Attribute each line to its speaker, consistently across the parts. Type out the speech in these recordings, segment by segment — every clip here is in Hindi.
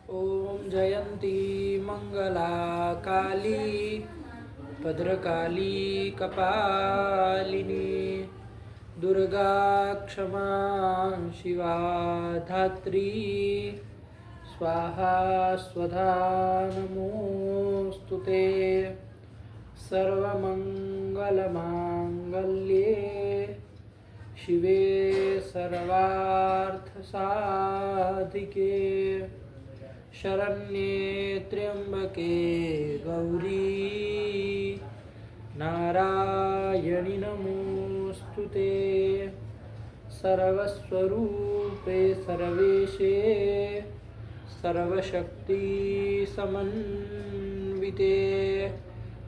Speaker 1: ओम जयंती मंगला काली भद्रकाली कपालिनी दुर्गा क्षमा शिवा धात्री स्वाहा स्वधा नमोस्तुते सर्वमंगलमांगल्ये शिवे सर्वार्थसाधिके शरण्ये त्र्यंबके गौरी नारायणि नमोस्तुते सर्वस्वरूपे सर्वेशे सर्वशक्ति समन्विते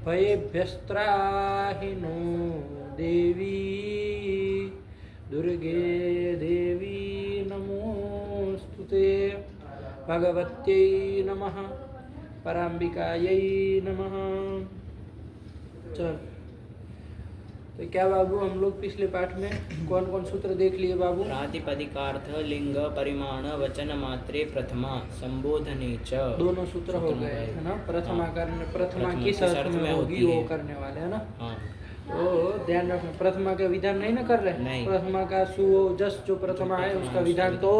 Speaker 1: भयेभ्यस्त्राहि नो देवी दुर्गे देवी नमोस्तुते भगवत्यै नमः पराम्बिकायै नमः। चल तो क्या बाबू हम लोग पिछले पाठ में कौन कौन सूत्र देख लिए बाबू?
Speaker 2: प्रातिपदिकार्थ लिंग परिमाण वचन मात्रे प्रथमा संबोधने च
Speaker 1: दोनों सूत्र हो गए है ना। प्रथमा करने प्रथमा किस अर्थ में होगी वो करने वाले है ना। तो ध्यान रखना प्रथमा का विधान नहीं ना कर रहे।
Speaker 2: नहीं।
Speaker 1: प्रथमा का सु जस जो प्रथमा है उसका विधान तो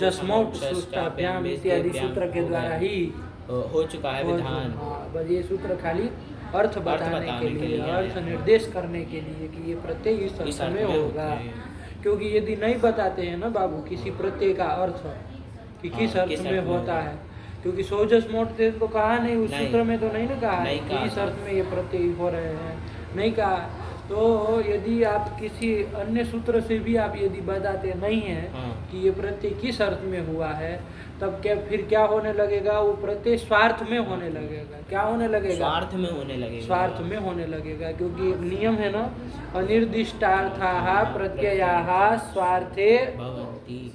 Speaker 1: जसमौट सुष्टाभ्याम इत्यादि सूत्र के द्वारा ही
Speaker 2: हो चुका है विधान।
Speaker 1: बस ये सूत्र खाली अर्थ बताने के लिए अर्थ निर्देश करने के लिए कि ये प्रत्यय इस अर्थ में होगा। क्योंकि यदि नहीं बताते हैं ना बाबू किसी प्रत्यय का अर्थ कि किस अर्थ में होता है, क्योंकि सोजस मोटते तो कहा नहीं उस सूत्र में तो नहीं ना कहा है कि इस अर्थ में ये प्रत्यय हो रहे हैं, नहीं कहा। तो यदि आप किसी अन्य सूत्र से भी आप यदि बताते नहीं हैं कि ये प्रत्यय किस अर्थ में हुआ है, तब क्या फिर क्या होने लगेगा? वो प्रत्यय स्वार्थ में होने लगेगा। क्या होने लगेगा?
Speaker 2: स्वार्थ में होने लगेगा।
Speaker 1: स्वार्थ में होने लगेगा, क्योंकि एक नियम है ना, अनिर्दिष्टार्थाः प्रत्ययाः स्वार्थे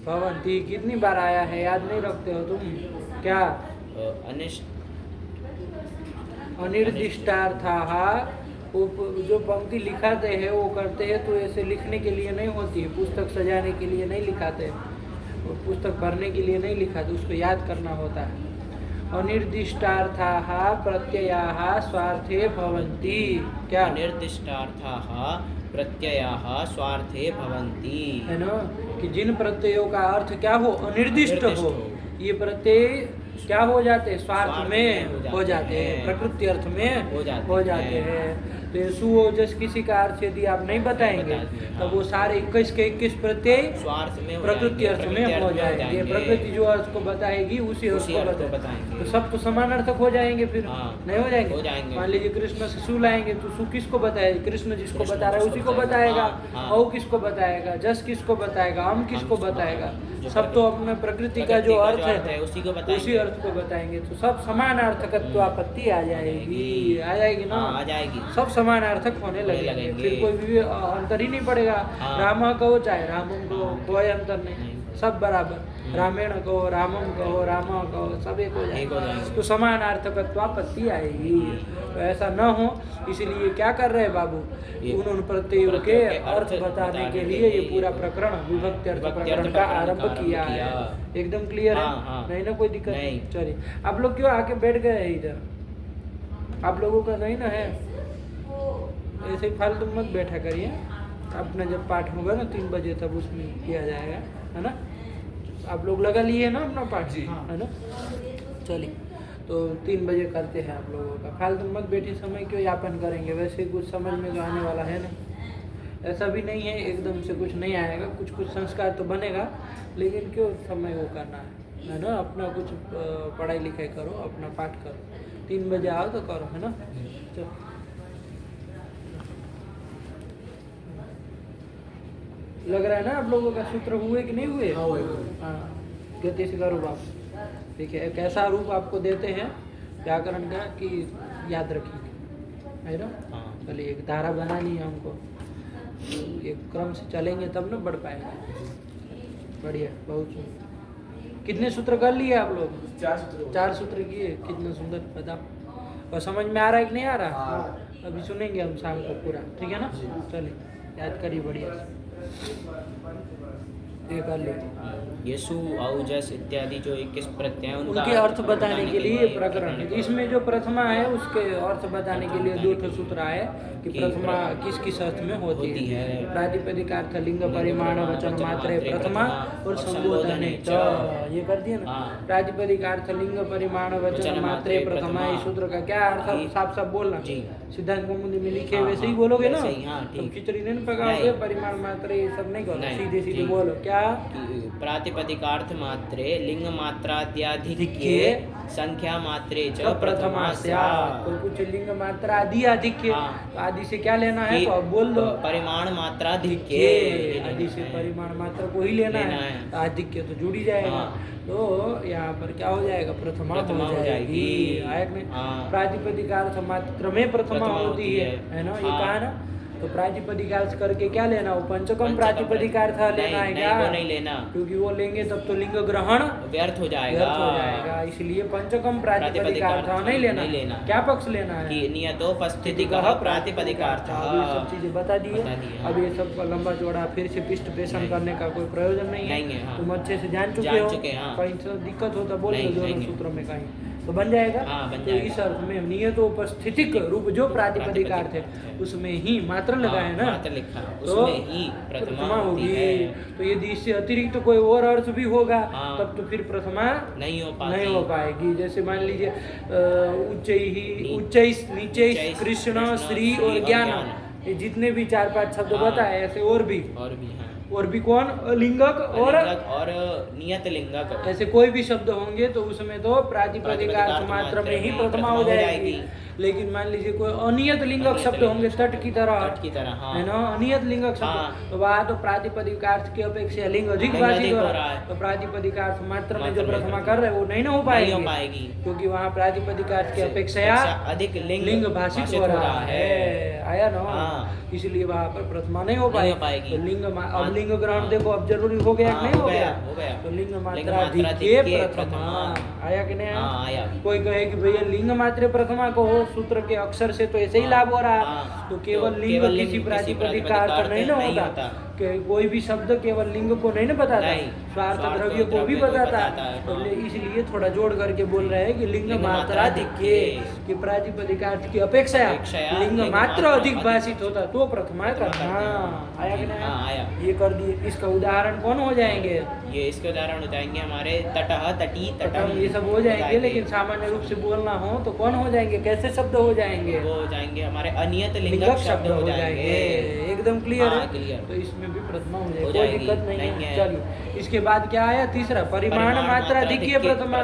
Speaker 1: भवन्ति। कितनी बार आया है याद नहीं रखते हो तुम क्या? अनिर्दिष्टार्थाः जो पंक्ति लिखाते हैं वो करते हैं तो ऐसे लिखने के लिए नहीं होती है, पुस्तक सजाने के लिए नहीं लिखाते, पुस्तक भरने के लिए नहीं लिखाते, उसको याद करना होता है। अनिर्दिष्टार्थाः प्रत्ययाः स्वार्थे भवन्ति। क्या?
Speaker 2: अनिर्दिष्टार्थाः प्रत्ययाः स्वार्थे भवन्ति
Speaker 1: है ना, कि जिन प्रत्ययों का अर्थ क्या हो? अनिर्दिष्ट हो। ये प्रत्यय क्या हो जाते हैं? स्वार्थ में हो जाते हैं, प्रकृति अर्थ में हो जाते हैं। तो ये सुओजस किसी का अर्थ यदि आप नहीं बताएंगे तब वो सारे 21 के 21 प्रत्यय
Speaker 2: स्वार्थ में
Speaker 1: प्रकृति अर्थ में हो जाएंगे। प्रकृति जो अर्थ को बताएगी उसी अर्थ को बताएंगे, तो सब तो समान अर्थक हो जाएंगे फिर। नहीं हो जाएंगे? मान लीजिए कृष्ण से सु लाएंगे तो सु किसको बताएगा? कृष्ण जिसको बता रहा है उसी को बताएगा। औ किसको बताएगा? जस किसको बताएगा? हम किसको बताएगा? सब तो अपने प्रकृति का जो अर्थ है उसी अर्थ को बताएंगे, तो सब समान अर्थकत्व आपत्ति आ जाएगी। आ जाएगी ना?
Speaker 2: आ जाएगी।
Speaker 1: सब समानार्थक होने लगेंगे, फिर कोई भी अंतर ही नहीं पड़ेगा। राम कहो चाहे रामम कहो, कोई अंतर नहीं, सब बराबर। रामेण कहो, रामम कहो, रामा कहो, सब एक हो जाएगा, तो समानार्थकत्वापत्ति आएगी। तो ऐसा न हो, इसलिए क्या कर रहे हैं बाबू? उन्होंने प्रत्ययों के अर्थ बताने के लिए ये पूरा प्रकरण विभक्ति अर्थ प्रकरण का आरंभ किया है। एकदम क्लियर है? नहीं ना कोई दिक्कत नहीं। चलिए आप लोग क्यों आके बैठ गए हैं इधर? आप लोगों का नहीं ना है, ऐसे ही फालतू मत बैठा करिए। अपना जब पाठ होगा ना 3 बजे तब उसमें किया जाएगा, है ना? आप लोग लगा लिए ना अपना पाठ, है ना? चलिए तो 3 बजे करते हैं आप लोगों का। फालतू मत बैठे समय क्यों यापन करेंगे? वैसे कुछ समझ में तो आने वाला है ना, ऐसा भी नहीं है एकदम से कुछ नहीं आएगा, कुछ कुछ संस्कार तो बनेगा, लेकिन क्यों समय वो करना है ना? अपना कुछ पढ़ाई लिखाई करो, अपना पाठ करो। 3 बजे आओ तो करो, है ना? चलो लग रहा है ना आप लोगों का सूत्र हुए कि नहीं हुए? हाँ, गति से करो बाप। ठीक है, एक ऐसा रूप आपको देते हैं व्याकरण का कि याद रखिए, है ना? चलिए एक धारा बनानी है हमको, एक क्रम से चलेंगे तब ना बढ़ पाएंगे। बढ़िया, बहुत सुंदर। कितने सूत्र कर लिए आप लोग? 4 सूत्र किए। कितना सुंदर, बताओ। और समझ में आ रहा है कि नहीं आ रहा? अभी सुनेंगे हम शाम को पूरा, ठीक है ना? चलिए याद करिए बढ़िया से। ये कर ले।
Speaker 2: यसु औजस इत्यादि जो 21 प्रत्यय हैं,
Speaker 1: उनके अर्थ बताने के लिए प्रकरण है। इसमें जो प्रथमा है उसके अर्थ बताने के लिए दो सूत्र आए कि प्रथमा किस किस अर्थ में होती है। प्रातिपदिक अर्थ लिंग परिमाण वचन मात्रे प्रथमा और संबोधने च, ये कर दिया ना। प्रातिपदिक अर्थ लिंग परिमाण वचन मात्रे प्रथमा, इस सूत्र का क्या अर्थ साफ साफ बोलना। सिद्धांत कौमुदी में लिखे वैसे ही बोलोगे ना, तुम खिचड़ी नहीं पकाओगे, परिमाण मात्रे ये सब नहीं करो, सीधे सीधे बोलो। क्या
Speaker 2: प्रातिपदिकार्थ मात्रे लिंग मात्राद्याधिक्ये संख्या मात्रे च प्रथमा स्यात्।
Speaker 1: कोई कुछ लिंग मात्रा आदि अधिक्य, तो आदि से क्या लेना है तो अब बोल दो।
Speaker 2: परिमाण मात्राधिक्ये,
Speaker 1: आदि से परिमाण मात्रा को ही लेना है, तो अधिक्य तो जुड़ ही जाएगा। तो यहाँ पर क्या हो जाएगा, प्रथमा हो जाएगी। आयक में प्रातिपदिक अर्थ मात्र में प्रथमा होती है ना, ये कहा ना। तो प्रातिपदिक अर्थ करके क्या लेना, वो पंचकम प्रातिपदिक अर्थ लेना है क्या,
Speaker 2: वो नहीं लेना,
Speaker 1: क्योंकि वो लेंगे तब तो लिंग ग्रहण
Speaker 2: व्यर्थ हो जाएगा।
Speaker 1: इसलिए पंचकम प्रातिपदिक अर्थ नहीं लेना। क्या पक्ष लेना है,
Speaker 2: नियतोपस्थितिकः प्रातिपदिकार्थ।
Speaker 1: ये सब चीजें बता दी है। अब ये सब का लंबा चौड़ा फिर से पृष्ठ पेशन करने का कोई प्रयोजन नहीं है। तुम अच्छे से जान चुके हो, कहीं से दिक्कत होता बोल दो दोनों सूत्रों में कहीं तो बन जाएगा। तो इस अर्थ में नियतोपस्थितिक रूप जो प्रातिपदिक अर्थ है उसमें ही मात्र लगा है ना, तो
Speaker 2: ही
Speaker 1: प्रथमा होगी। तो यदि इससे अतिरिक्त कोई और अर्थ भी होगा तब तो फिर प्रथमा नहीं हो पाएगी। जैसे मान लीजिए उच्च नीचे कृष्ण श्री और ज्ञान, ये जितने भी 4-5 शब्द बताए ऐसे और भी कौन लिंगक और
Speaker 2: नियत लिंगक,
Speaker 1: ऐसे कोई भी शब्द होंगे तो उसमें तो प्रातिपदिक अर्थ मात्र में ही प्रथमा हो जाएगी। लेकिन मान लीजिए कोई अनियत लिंगक शब्द होंगे तट की तरह है ना, अनियत लिंगक शब्द, तो वहाँ तो प्रातिपदिक अर्थ की अपेक्षा लिंग अधिक भाषित हो रहा है, तो प्रातिपदिक अर्थ मात्र में जो प्रथमा कर रहे हैं वो नहीं ना हो पाएगी, क्योंकि वहाँ प्रातिपदिक अर्थ की अपेक्षा
Speaker 2: अधिक
Speaker 1: लिंग भाषित हो रहा है। आया ना, इसलिए वहाँ पर प्रथमा नहीं हो पाएगी। तो लिंग अब लिंग ग्रहण देखो अब जरूरी हो गया नहीं हो गया, तो लिंग मात्रा प्रथमा आया कि नहीं आया। कोई कहे कि भैया लिंग मात्र प्रथमा को हो सूत्र के अक्षर से तो ऐसे ही लाभ हो रहा है, तो केवल लिंग किसी प्रातिपदिक का अर्थ नहीं ना होता, कोई भी शब्द केवल लिंग को नहीं ना बताता, स्वार्थ द्रव्य को भी बताता। तो इसलिए थोड़ा जोड़ करके बोल रहे हैं कि लिंग मात्रा दिखे कि प्रातिपदिक अर्थ की अपेक्षा लिंग मात्र अधिक भाषित होता तो प्रथमा करना। आया कि नहीं आया, ये कर दिए। इसका उदाहरण कौन हो जाएंगे,
Speaker 2: ये इसके उदाहरण हो जाएंगे हमारे तटह तटी तटम,
Speaker 1: ये सब हो जाएंगे। लेकिन सामान्य रूप से बोलना हो तो कौन हो जाएंगे, कैसे शब्द हो जाएंगे,
Speaker 2: वो हो जाएंगे हमारे अनियत लिंगक शब्द हो जाएंगे।
Speaker 1: एकदम क्लियर है, तो इसमें भी प्रथमा हो जाएगी, कोई दिक्कत नहीं है। चलिए इसके बाद क्या आया, तीसरा परिमाण मात्रा अधिक प्रथमा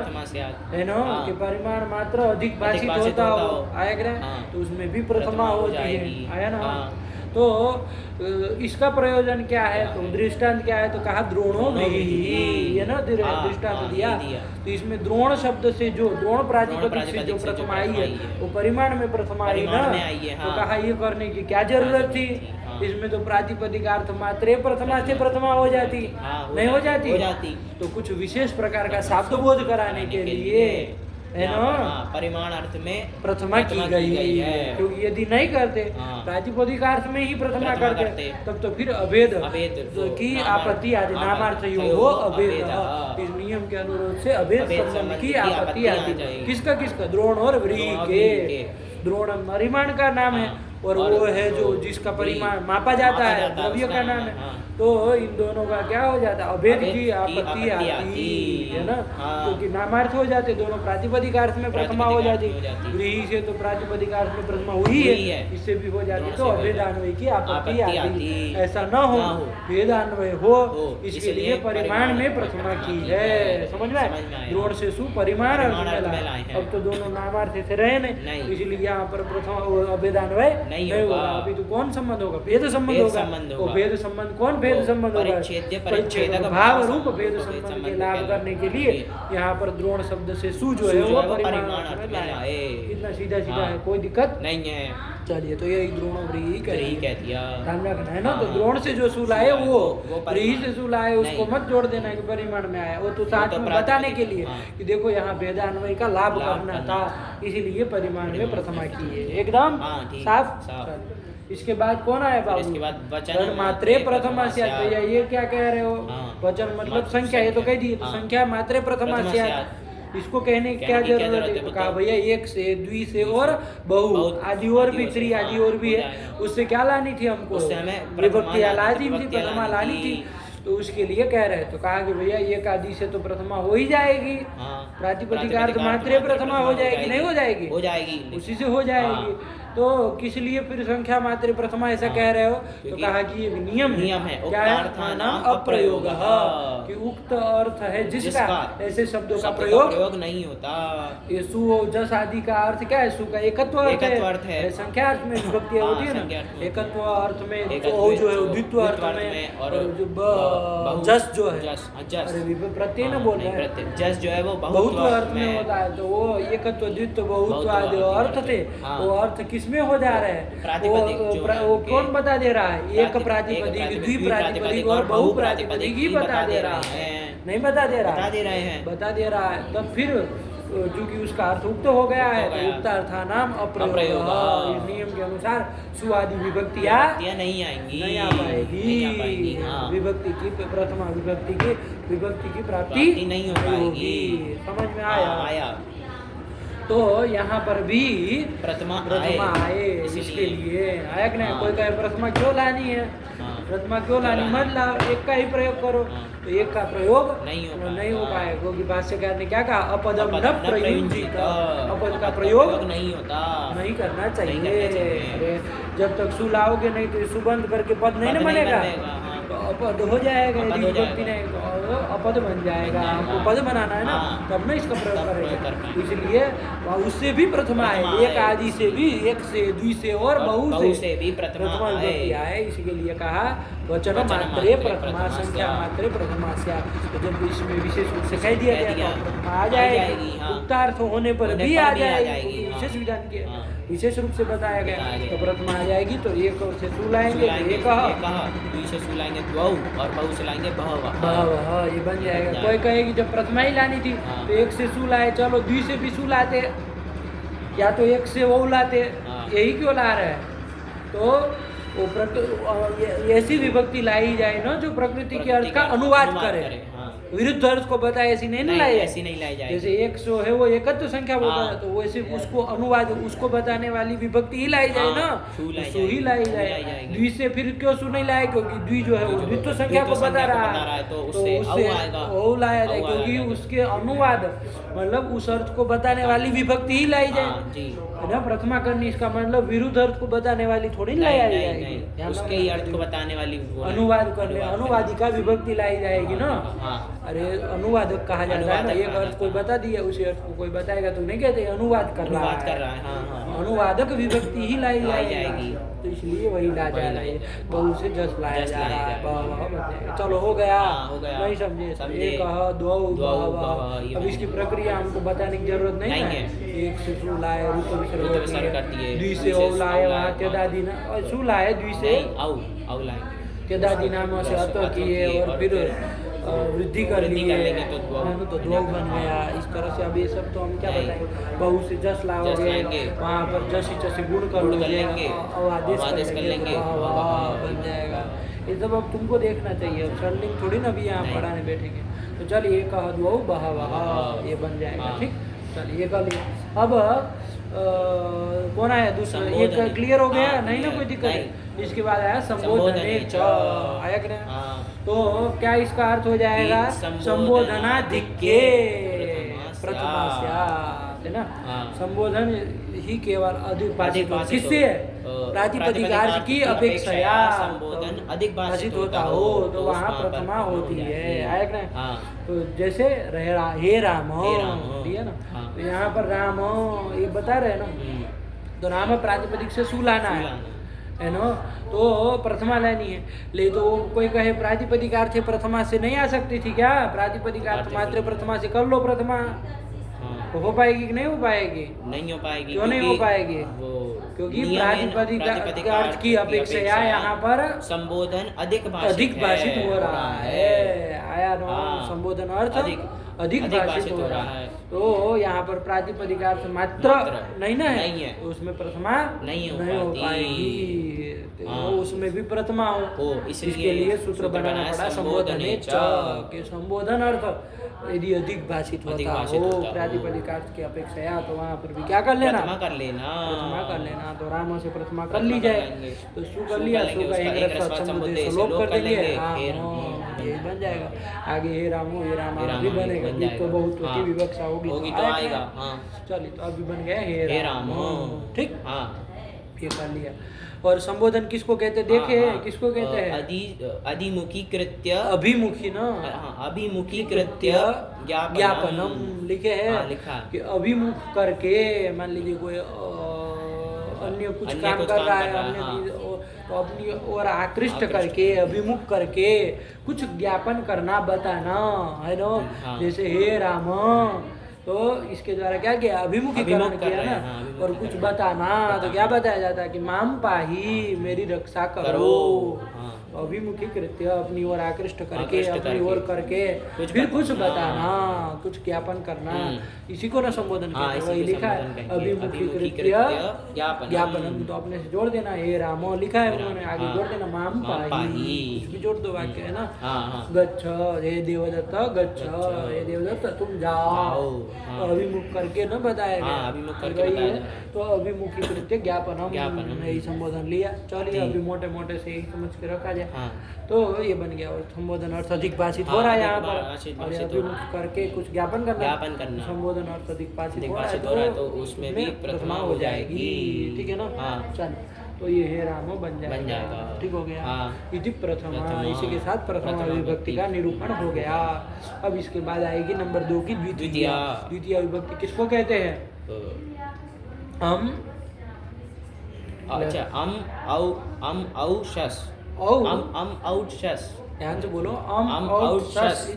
Speaker 1: है ना, कि परिमाण मात्रा अधिक भाषित होता हो, आया तो उसमें भी प्रथमा होती है। आया ना, तो इसका प्रयोजन क्या है, तो दृष्टांत क्या है, तो कहा द्रोणों में ही है ना, दृष्टांत दिया। तो इसमें द्रोण शब्द से जो द्रोण प्रातिपदिक से जो प्रथमा आई है वो परिमाण में प्रथमा आई ना, तो कहा ये करने की क्या जरूरत थी, इसमें तो प्रातिपदिक अर्थ मात्रे प्रथमा से प्रथमा हो जाती, नहीं हो जाती। तो कुछ विशेष प्रकार का शब्द बोध कराने के लिए है ना
Speaker 2: परिमाण अर्थ में
Speaker 1: प्रथमा की गई है, क्योंकि यदि नहीं करते प्रातिपदिक अर्थ में ही प्रथमा करते तब तो फिर अभेद की आपत्ति आदि, नामार्थ योग हो अभेद, इस नियम के अनुरोध से अभेद संबंध की आपत्ति आती। किसका द्रोण और व्रीहि के। द्रोण परिमाण का नाम है और वो है जो जिसका परिमाण मापा जाता है द्रव्य का नाम है, तो इन दोनों का क्या हो जाता है, अभेद की आपत्ति आती है ना, क्योंकि नामार्थ हो जाते दोनों, प्रातिपदिक अर्थ में प्रथमा हो जाती, व्रीहि से तो प्रातिपदिक अर्थ में प्रथमा हुई है, इससे भी हो जाती, तो अभेदान्वय की आपत्ति आती। ऐसा न हो, भेदान्वय हो, इसके लिए परिमाण में प्रथमा की है। समझ में, द्रोण से सु परिमाण अर्थ में लाए। अब तो दोनों नामार्थ से रहे नहीं, इसलिए यहाँ पर प्रथमा अभेदान्वय नहीं होगा। अभी तो कौन संबंध होगा, भेद संबंध होगा। भेद संबंध कौन भेद संबंध होगा, परिच्छेदक भाव रूप भेद संबंध के लाभ करने के लिए यहाँ पर द्रोण शब्द से सु जो है वो परिमाण में लाए। कितना सीधा है, कोई दिक्कत नहीं है। चलिए, तो ये द्रोण व्रीहि कह दिया, ध्यान रखना है ना। तो द्रोण से जो सु लाए वो व्रीहि से सु लाए, उसको मत जोड़ देना कि परिमाण में आया, वो तो साथ में बताने के लिए कि देखो यहाँ भेदान्वय का लाभ करना था, इसीलिए परिमाण में प्रथमा की है। एकदम साफ। इसके बाद कौन आया बाबू?
Speaker 2: इसके बाद वचन
Speaker 1: तद मात्रे प्रथमा स्यात्। भैया ये क्या कह रहे हो?
Speaker 2: हाँ।
Speaker 1: वचन मतलब संख्या, ये तो कह दी।
Speaker 2: हाँ।
Speaker 1: संख्या मात्रे प्रथमा स्यात्, इसको कहने की क्या जरूरत है? तो कहा भैया एक से, द्वि से और बहु, आदि और भी, त्रि आदि और भी है। उससे क्या लानी थी हमको?
Speaker 2: उससे हमें
Speaker 1: विभक्तियां लानी थी,
Speaker 2: विभक्तियां
Speaker 1: प्रथमा
Speaker 2: लानी
Speaker 1: लानी
Speaker 2: थी।
Speaker 1: थी। तो उसके लिए कह रहे हैं। तो कहा कि भैया एक आदि से तो प्रथमा हो ही जाएगी।
Speaker 2: हाँ।
Speaker 1: प्रातिपदिक अर्थ मात्रे प्रथमा हो जाएगी, नहीं हो जाएगी?
Speaker 2: हो जाएगी,
Speaker 1: उसी से हो जाएगी। तो किस लिए फिर संख्या मात्रे प्रथमा ऐसा कह रहे हो? तो कहा कि एक नियम
Speaker 2: है।
Speaker 1: क्या है? नाम अप्रयोग, कि उक्त अर्थ है जिसका ऐसे शब्दों का प्रयोग
Speaker 2: नहीं होता।
Speaker 1: ये सु जस आदि का अर्थ क्या है? सु का एकत्व अर्थ है। अरे संख्या अर्थ में विभक्ति होती है ना, एकत्व अर्थ में ओ जो है द्वित्व अर्थ में, और जो जस जो है, अरे प्रत्यय न बोल रहे हैं,
Speaker 2: जस जो है वो
Speaker 1: बहुत्व अर्थ में होता है। तो वो एकत्व द्वित्व बहुत्व आदि अर्थ थे, वो अर्थ किसमें हो जा रहे हैं? वो कौन बता दे रहा है? एक प्रातिपदिक, द्विप्रातिपदिक और बहुप्रातिपदिक ही बता दे रहा है, नहीं बता दे रहा? बता दे रहा है। तब फिर चूंकि उसका अर्थ उक्त हो गया है, तो उक्त अर्थानाम अप्रयोग, इस नियम के अनुसार सुआदि विभक्तियां
Speaker 2: नहीं आएंगी,
Speaker 1: नहीं आ पाएगी। विभक्ति की प्रथमा विभक्ति की प्राप्ति
Speaker 2: नहीं हो पाएगी।
Speaker 1: समझ में आया? तो यहाँ पर भी प्रथमा आए, इसके लिए आया कि नहीं? कोई कहे प्रथमा क्यों लानी है? प्रथमा क्यों लानी? मत लाओ, एक का ही प्रयोग करो। तो एक का प्रयोग नहीं हो पाएगा, क्योंकि भाष्यकार ने क्या कहा? अपदम न प्रयुज्येत, अपद का प्रयोग नहीं होता, नहीं करना चाहिए। अरे जब तक सु लाओगे नहीं तो सुबंध करके पद नहीं ना बनेगा, तो अपद हो जाएगा। यदि विभक्ति नहीं तो अपद बन जाएगा। हमको पद बनाना है ना, तब ना इसका प्रयोग करेंगे। इसलिए उससे भी प्रथमा है, एक आदि से भी, एक से, द्वि से और बहु से भी प्रथमा विभक्ति आए। इसके लिए कहा वचन मात्रे प्रथमा, संख्या मात्रे प्रथमा स्यात्। तो जब इसमें विशेष रूप से कह दिया गया तो प्रथमा आ जाएगी, उक्तार्थ होने पर भी आ जाएगी, विशेष विधान किया, विशेष रूप से बताया गया। तो प्रथमा आ जाएगी। तो एक और से सु लाएंगे, एक
Speaker 2: द्वि से सु लाएंगे बहु, और बहु से लाएंगे
Speaker 1: बहव, ये बन जाएगा। कोई कहेगी जब प्रथमा ही लानी थी तो एक से सु लाए, चलो द्वि से भी सु लाते, या तो एक से वो लाते, यही क्यों ला रहे हैं? तो वो ऐसी विभक्ति लाई जाए ना जो प्रकृति के अर्थ का अनुवाद करे, विरुद्ध अर्थ को बताए, ऐसी नहीं लाई जाए। जैसे एक सौ है वो एकत्व संख्या बोलता है, तो वैसे उसको अनुवाद, उसको बताने वाली विभक्ति ही लाई जाए ना, सु ही लाई जाए। द्वि से फिर क्यों सु नहीं लाए? क्योंकि द्वि जो है वो द्वित्व संख्या को बता रहा है, तो उससे ओ लाया जाए, क्योंकि उसके अनुवाद मतलब उस अर्थ को बताने वाली विभक्ति ही लाई जाए ना। प्रथमा करनी इसका मतलब विरुद्ध अर्थ को बताने वाली थोड़ी लाई जाएगी,
Speaker 2: उसके ही अर्थ को बताने वाली
Speaker 1: अनुवाद करने, अनुवादिका विभक्ति लाई जाएगी ना। अरे अनुवादक कहा जाता है ना, एक अर्थ कोई बता दिया, उसी अर्थ को कोई बताएगा तो नहीं कहते अनुवाद कर रहा है। अनुवादक विभक्ति ही लाई जाएगी, तो इसलिए वही ला जा रहा है, बहु से जस लाया जा रहा है। चलो हो गया, नहीं समझे? एक दो, अब इसकी प्रक्रिया हमको बताने की जरूरत नहीं है। एक से सु लाए, रूप विसर्ग करती है, द्वि से ओ लाए, वहाँ त्यदादि ना, सु लाए, द्वि से त्यदादि नाम से अत किए, और फिर वृद्धि कर लिए तो द्वौ बन गया। इस तरह से अब ये सब तो हम क्या बताएंगे? बहु से जस लाओगे, वहाँ पर जस से गुण कर लोगे, आदेश कर लेंगे, बन जाएगा। ये सब अब तुमको देखना चाहिए, अब सरलिंग थोड़ी ना भी यहाँ पढ़ाने बैठेंगे। तो चल ये कह दो बहवः, ये बन जाएगा। ठीक, चलिए कर लिया। अब कौन आया दूसरा? एक क्लियर हो गया, नहीं ना कोई दिक्कत। इसके बाद आया संबोधने च, आया कि नहीं? तो क्या इसका अर्थ हो जाएगा? संबोधनाधिक्ये प्रथमा स्यात्, है ना। संबोधन ही केवल अधिक भाषित किससे है? प्रातिपदिक अर्थ की अपेक्षा संबोधन अधिक भाषित होता हो तो वहाँ प्रथमा होती है, आया कि नहीं? तो जैसे हे राम, ठीक है ना। तो यहाँ पर राम ये बता रहे हैं ना, तो राम प्रातिपदिक से सु लाना है ना, तो प्रथमा लेनी है। ले तो कोई कहे प्रातिपदिक अर्थ प्रथमा से नहीं आ सकती थी क्या? प्रातिपदिक अर्थ मात्र प्रथमा से कर लो प्रथमा, तो हो पाएगी कि नहीं हो पाएगी? नहीं हो पाएगी। क्यों नहीं हो पाएगी? क्योंकि प्रातिपदिक अर्थ की अपेक्षा यहाँ पर संबोधन अधिक भाषित हो रहा है। आया ना, संबोधन अर्थ अधिक भाषित हो रहा है। तो यहाँ पर प्रातिपदिक अर्थ मात्र नहीं ना है, तो उसमें प्रथमा नहीं हो पाएगी, तो उसमें भी प्रथमा हो, इसके लिए सूत्र बनाना पड़ा संबोधने च, के संबोधन अर्थ यदि अधिक भाषित होता हो प्रातिपदिक अर्थ की अपेक्षा, तो वहाँ पर भी क्या कर लेना, प्रथमा कर लेना। तो राम से प्रथमा कर ली जाए, तो सु कर लिया, सु का एक रस्व समुदय लोप कर देंगे, यही बन जाएगा। आगे हे रामो हे रामा भी बनेगा, तो बहुत विवक्षा होगी तो आएगा। चलिए, तो अभी बन गया हे रामो, ठीक, ये कर लिया। और संबोधन किसको कहते, देखे किसको कहते हैं,
Speaker 2: अधिमुखीकृत्य,
Speaker 1: अभिमुखी ना,
Speaker 2: अभिमुखीकृत्य
Speaker 1: ज्ञापनम लिखे है कि अभिमुख करके, मान लीजिए कोई अन्य कुछ काम कर रहा है, अन्य तो अपनी ओर आकृष्ट करके, अभिमुख करके कुछ ज्ञापन करना, बताना है ना। जैसे हे राम, तो इसके द्वारा क्या किया, अभिमुखीकरण किया ना, और कुछ बताना, तो क्या बताया जाता है कि माम पाही, मेरी रक्षा करो। अभिमुखी कृत्य, अपनी ओर आकृष्ट करके, अपनी ओर करके फिर कुछ बताना, कुछ ज्ञापन करना, इसी को ना संबोधन कहते हैं। वही लिखा है अभिमुखी कृत्य ज्ञापनम, तो अपने से जोड़ देना, हे रामो लिखा है उन्होंने, आगे जोड़ देना माम पाही, कुछ भी जोड़ दो, वाक्य है ना। गच्छ हे देवदत्त, गच्छ हे देवदत्त तुम जाओ, तो अभिमुख करके न बताएगा, तो अभिमुखी कृत्य ज्ञापनम, यही संबोधन लिया। चलिए, अभी मोटे मोटे से यही समझ के रखा जाए, तो ये बन गया। और संबोधन अर्थ अधिक भाषित हो रहा है यहाँ पर, और अभिमुख करके कुछ ज्ञापन करना, संबोधन अर्थ अधिक भाषित हो रहा है, तो उसमें भी प्रथमा हो जाएगी, ठीक है ना। चल, तो ये हे रामो बन जाएगा, ठीक हो गया। इति प्रथमा, इसी के साथ प्रथमा विभक्ति का निरूपण हो गया। अब इसके बाद आएगी नंबर 2 की द्वितीया। द्वितीय विभक्ति किसको कहते हैं, हम,
Speaker 2: अच्छा,
Speaker 1: ध्यान से बोलो,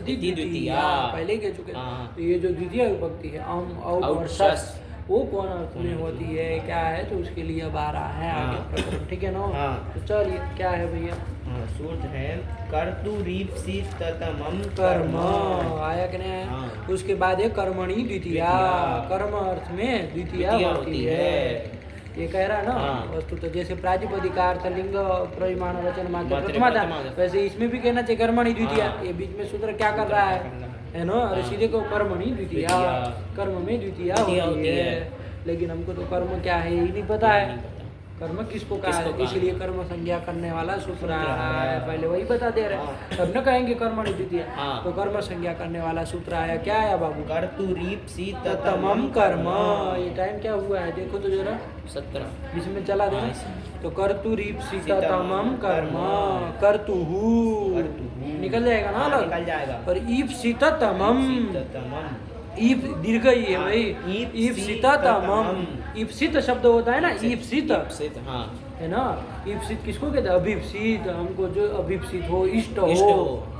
Speaker 1: द्वितीया, पहले कह चुके। तो ये जो द्वितीय विभक्ति है, और शस, वो कौन अर्थ में होती है, क्या है, तो उसके लिए अब आ रहा है आगे प्रकरण, ठीक है ना। तो चलिए, क्या है भैया,
Speaker 2: सूत्र है कर्तुरीप्सिततमं
Speaker 1: कर्म, आया कि नहीं। उसके बाद है कर्मणि द्वितीया, कर्म अर्थ में द्वितीया होती है, ये कह रहा है ना। वस्तु तो जैसे प्रातिपदिक अर्थ लिंग परिमाण वचन मात्र प्रथमा था, वैसे इसमें भी कहना चाहिए कर्मणि द्वितीया। ये बीच में सूत्र क्या कर रहा है ना, अरे सीधे को कर्मणि द्वितीया, कर्म में द्वितीया होती है। लेकिन हमको तो कर्म क्या है यही नहीं पता है, कर्म किसको कहा है, इसलिए कर्म संज्ञा करने वाला सूत्र आ रहा है, पहले वही बता दे रहे हैं, तब न कहेंगे कर्मणि द्वितीया। तो कर्म संज्ञा करने वाला सूत्र आया, क्या आया बाबू, कर्तुरीप्सिततमं कर्म। ये टाइम क्या हुआ है देखो तो जरा, 17 इसमें चला दे। तो कर्तुरीप्सिततमं कर्म, कर्तुहु निकल जाएगा ना अलग,
Speaker 2: निकल जाएगा।
Speaker 1: और ईप्सिततमं, ईप दीर्घ ही है भाई, ईप्सिततमं, ईप्सित शब्द होता है ना, ईप्सित है ना। ईप्सित किसको कहते हैं, अभिप्सित, हमको जो अभिप्सित हो, इष्ट हो,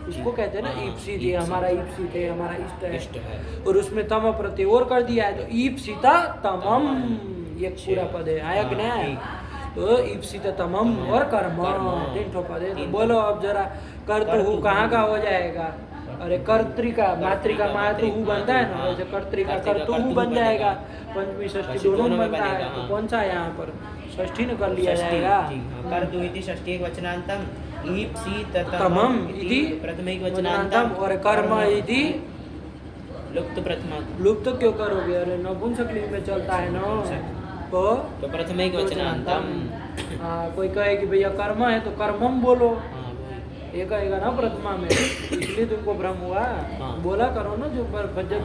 Speaker 1: उसको कहते हैं ना ईप्सित। ये हमारा ईप्सित है, हमारा इष्ट है, और उसमें तम प्रत्यय और कर दिया है, तो ईप्सिततमं ये पूरा पद है, आया कि नहीं आया। तो ईप्सिततमं और कर्म 3 ठो पद है। तो बोलो अब जरा, कर्तुहु कहाँ का हो जाएगा, अरे कर्तृका मातृका मातृहु बनता है ना, वैसे कर्तृका कर्तुहु बन जाएगा, पंचमी षष्ठी दोनों में बनता है। तो कौन सा यहाँ पर षष्ठी न कर लिया जाएगा,
Speaker 2: कर्तु इति षष्ठी एक वचनांतम,
Speaker 1: ईप्सिततमं इति
Speaker 2: प्रथम एक वचनांतम,
Speaker 1: और कर्म इति
Speaker 2: लुप्त प्रथमा।
Speaker 1: लुप्त क्यों करोगे, अरे नपुंसकलिंग में चलता है ना, तो
Speaker 2: प्रथम एक वचनांतम।
Speaker 1: कोई कहे कि भैया कर्म है तो कर्मम बोलो, ये कहेगा ना प्रथमा में, इसलिए तुमको भ्रम हुआ। बोला करो ना, जब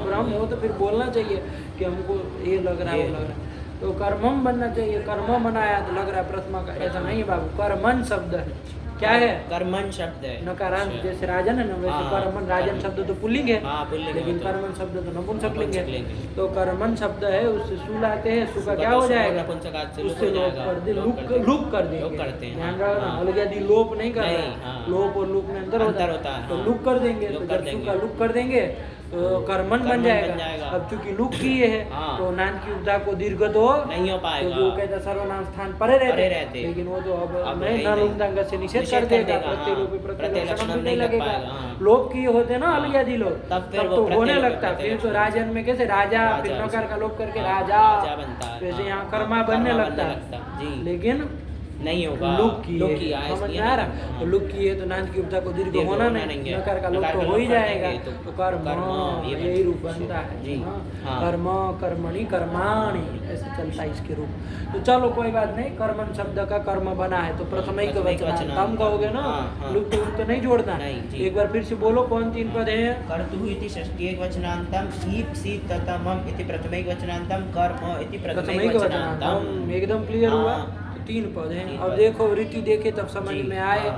Speaker 1: भ्रम हो तो फिर बोलना चाहिए कि हमको ये लग रहा है वो लग रहा है, तो कर्मम बनना चाहिए। कर्म बनाया तो लग रहा है प्रथमा का, ऐसा नहीं है बाबू। कर्मन शब्द है, क्या है,
Speaker 2: कर्मन शब्द है,
Speaker 1: नकारांत जैसे राजन है ना, वैसे कर्मन, राजन शब्द तो पुल्लिंग है, लेकिन कर्मन शब्द तो नपुंसकलिंग है। तो कर्मन शब्द है, उससे सु लाते हैं, सु का क्या हो जाएगा, उससे लोप कर दे, लूप कर देंगे, ध्यान रखना, अलग यदि लोप नहीं कर रहे, लोप और लूप में अंतर होता है, तो लूप कर देंगे। तो जब सु का लूप कर देंगे तो कर्मन बन जाएगा। अब चूंकि लुक किए है तो नान की उपधा को दीर्घ तो
Speaker 2: नहीं हो पाएगा,
Speaker 1: तो वो कहता सर्वनाम स्थान परे रहते, लेकिन वो तो अब नहीं न लुंगदांग से निषेध कर देगा, प्रत्यरूपी प्रतिलक्षण भी नहीं लगेगा। लोप किए होते ना अलग आदि लोग तब तो होने लगता, फिर तो राजन में कैसे राजा, फिर नकार का लोप करके राजा बनता है, वैसे यहाँ कर्मा बनने लगता, लेकिन
Speaker 2: नहीं होगा।
Speaker 1: लुक किए समझ में आ रहा, तो लुक किए तो नान की उपधा को दीर्घ होना नहीं, नकार का लोप तो हो ही जाएगा, तो कर्म यही रूप बनता है। कर्म कर्मणि कर्माणि ऐसे चलता है इसके रूप। तो चलो कोई बात नहीं, कर्मन शब्द का कर्म बना है तो प्रथमिक वचन तम कहोगे ना, लुक तो नहीं जोड़ना। एक बार फिर से बोलो कौन तीन पद है।
Speaker 2: कर्तुः इति षष्ठी वचनांतम, ईप्सिततमम् इति प्रथमिक वचनांतम, कर्म इति प्रथमिक वचनांतम।
Speaker 1: एकदम क्लियर हुआ, तीन पद हैं। अब देखो वृत्ति देखे तब समझ में आए।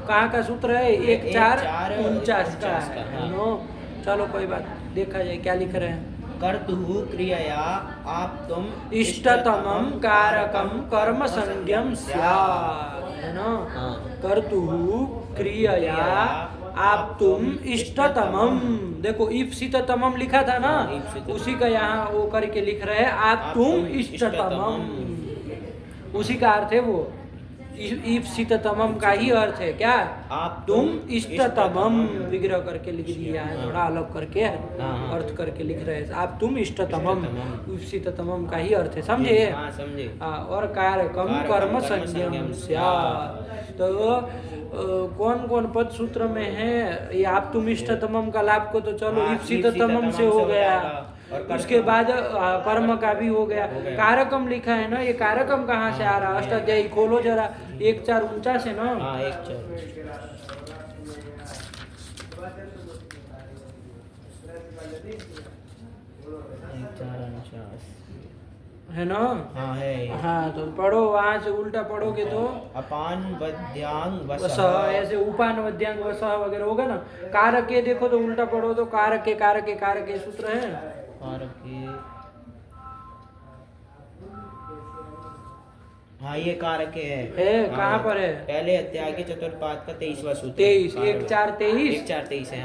Speaker 1: कहाँ का सूत्र है? 1:4:49 का। नो चलो कोई बात, देखा जाए क्या लिख रहे हैं।
Speaker 2: कर्तुः क्रियया आप्तुम
Speaker 1: इष्टतमं कारकं कर्म संज्ञं स्यात्, है ना। कर्तुः क्रियया आप्तुम इष्टतमम, देखो ईप्सिततमम लिखा था ना, उसी का यहाँ वो करके लिख रहे हैं आप्तुम इष्टतमम, उसी का अर्थ है वो। ईप्सिततमम का ही अर्थ है क्या? आप तुम इष्टतमम विग्रह करके लिख दिया है, थोड़ा अलग करके अर्थ करके लिख रहे हैं। आप तुम इष्टतमम, ईप्सिततमम का ही अर्थ है, समझे? और कार्यकम कर्म संज्ञम स्यात्। तो कौन कौन पद सूत्र में है ये? आप तुम इष्टतमम का लाभ को तो चलो ईप्सिततमम से हो गया, उसके बाद कर्म का भी हो गया। कारकम लिखा है ना, ये कारकम कहाँ से आ रहा? अष्टाध्यायी खोलो जरा, 1:4:49 है ना।
Speaker 2: 1:4:49
Speaker 1: है ना।
Speaker 2: हाँ है।
Speaker 1: हाँ तो पढ़ो, वहाँ से उल्टा पढ़ोगे तो
Speaker 2: अपान वद्यांग
Speaker 1: वसः, ऐसे उपान वद्यांग वसः वगैरह होगा ना। कारके देखो तो उल्टा पढ़ो तो कारके कारके कारके सूत्र है।
Speaker 2: हाँ ये कारके
Speaker 1: है कहाँ पर है?
Speaker 2: पहले अध्याय के चतुर्पाद का 23वां सूत्र।
Speaker 1: 1:4:23
Speaker 2: है।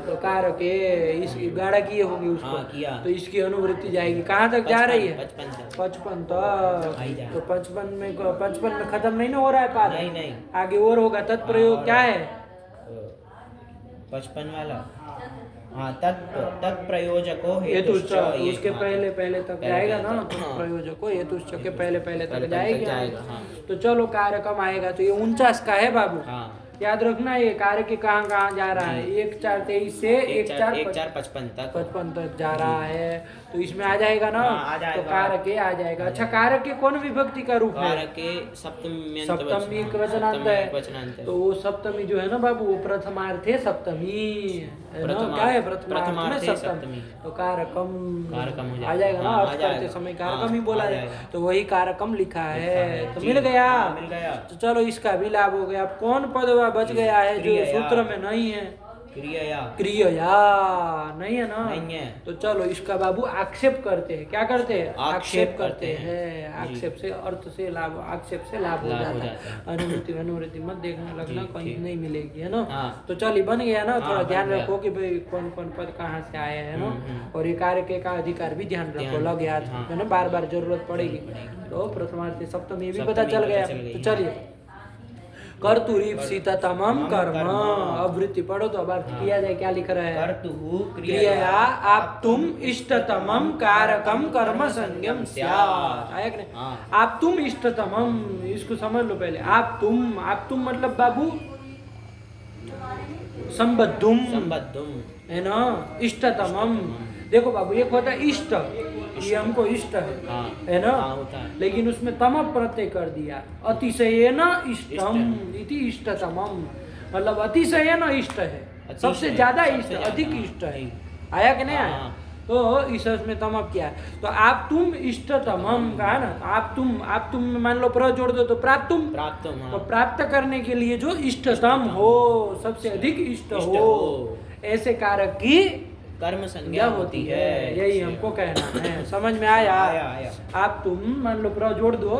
Speaker 1: तो कारके इस गाढ़ा किए होंगे उसको,
Speaker 2: किया
Speaker 1: तो इसकी अनुवृत्ति जाएगी कहाँ तक जा रही है?
Speaker 2: 55
Speaker 1: तक। तो 55 में खत्म नहीं ना हो रहा है पाद?
Speaker 2: नहीं
Speaker 1: आगे और होगा। तत्प्रयोग क्या है?
Speaker 2: 55 वाला। हाँ तत्प्रयोजको
Speaker 1: हेतुश्च, उसके पहले तक जाएगा ना। प्रयोजको हेतुश्च के पहले तक जाएगा। तो चलो कार्यक्रम आएगा तो ये 49 का है बाबू। याद रखना, ये कार्य के कहाँ जा रहा है? 1:4:23 से
Speaker 2: 1:4:55
Speaker 1: तक जा रहा है, तो इसमें आ जाएगा ना। तो कारक के आ जाएगा। अच्छा, कारक के कौन विभक्ति का रूप है? सप्तमी एक वचनांत है। तो वो सप्तमी जो है ना बाबू, वो प्रथमार्थे सप्तमी है ना। क्या है? प्रथमार्थे सप्तमी। तो कारकम आ जाएगा ना। अर्थ करते समय कारकम ही बोला जाए, तो वही कारकम लिखा है। तो मिल गया। तो चलो इसका भी लाभ हो गया। कौन पद बच गया है जो सूत्र में नहीं है? क्रिया नहीं है ना। नहीं है। तो चलो इसका बाबू आक्षेप करते हैं। क्या करते हैं? आक्षेप करते हैं। आक्षेप से अर्थ से लाभ, आक्षेप से लाभ हो जाता है। अनुवृत्ति मत देखने लगना, कहीं नहीं मिलेगी, है ना। तो चलिए बन गया ना। थोड़ा ध्यान रखो कि भाई कौन कौन पद कहाँ से आए हैं ना। और ये कार्य का अधिकार भी ध्यान रखो, लग याद है ना, बार बार जरूरत पड़ेगी। तो प्रथमार्थ सप्तमी भी पता चल गया। तो चलिए, कर्तुरीप्सिततमं कर्म। अब वृत्ति पढ़ो तो अब अर्थ किया जाए। क्या लिख रहा है?
Speaker 2: कर्तुः
Speaker 1: क्रियया आप्तुम इष्टतमं कारकं कर्म संज्ञं स्यात्। आया कि नहीं? आप्तुम इष्टतमं, इसको समझ लो पहले। आप्तुम मतलब बाबू संबद्धुम है ना। इष्टतमं देखो बाबू, एक होता है इष्ट, ये हमको इष्ट है ना। लेकिन उसमें तम प्रत्यय कर दिया। अतिशयेन इष्टम इति इष्टतमम, मतलब अतिशयेन इष्ट है, सबसे ज्यादा इष्ट, अधिक इष्ट है। आया कि नहीं आया? तो इस में तम क्या है? तो आप तुम इष्टतमम कहा ना। आप तुम में मान लो प्र जोड़ दो तो प्राप्त। तो प्राप्त करने के लिए जो इष्टतम हो, सबसे अधिक इष्ट हो, ऐसे कारक की
Speaker 2: कर्म संज्ञा होती है।
Speaker 1: यही हमको कहना है। समझ में आया? आप तुम मान लो प्र जोड़ दो,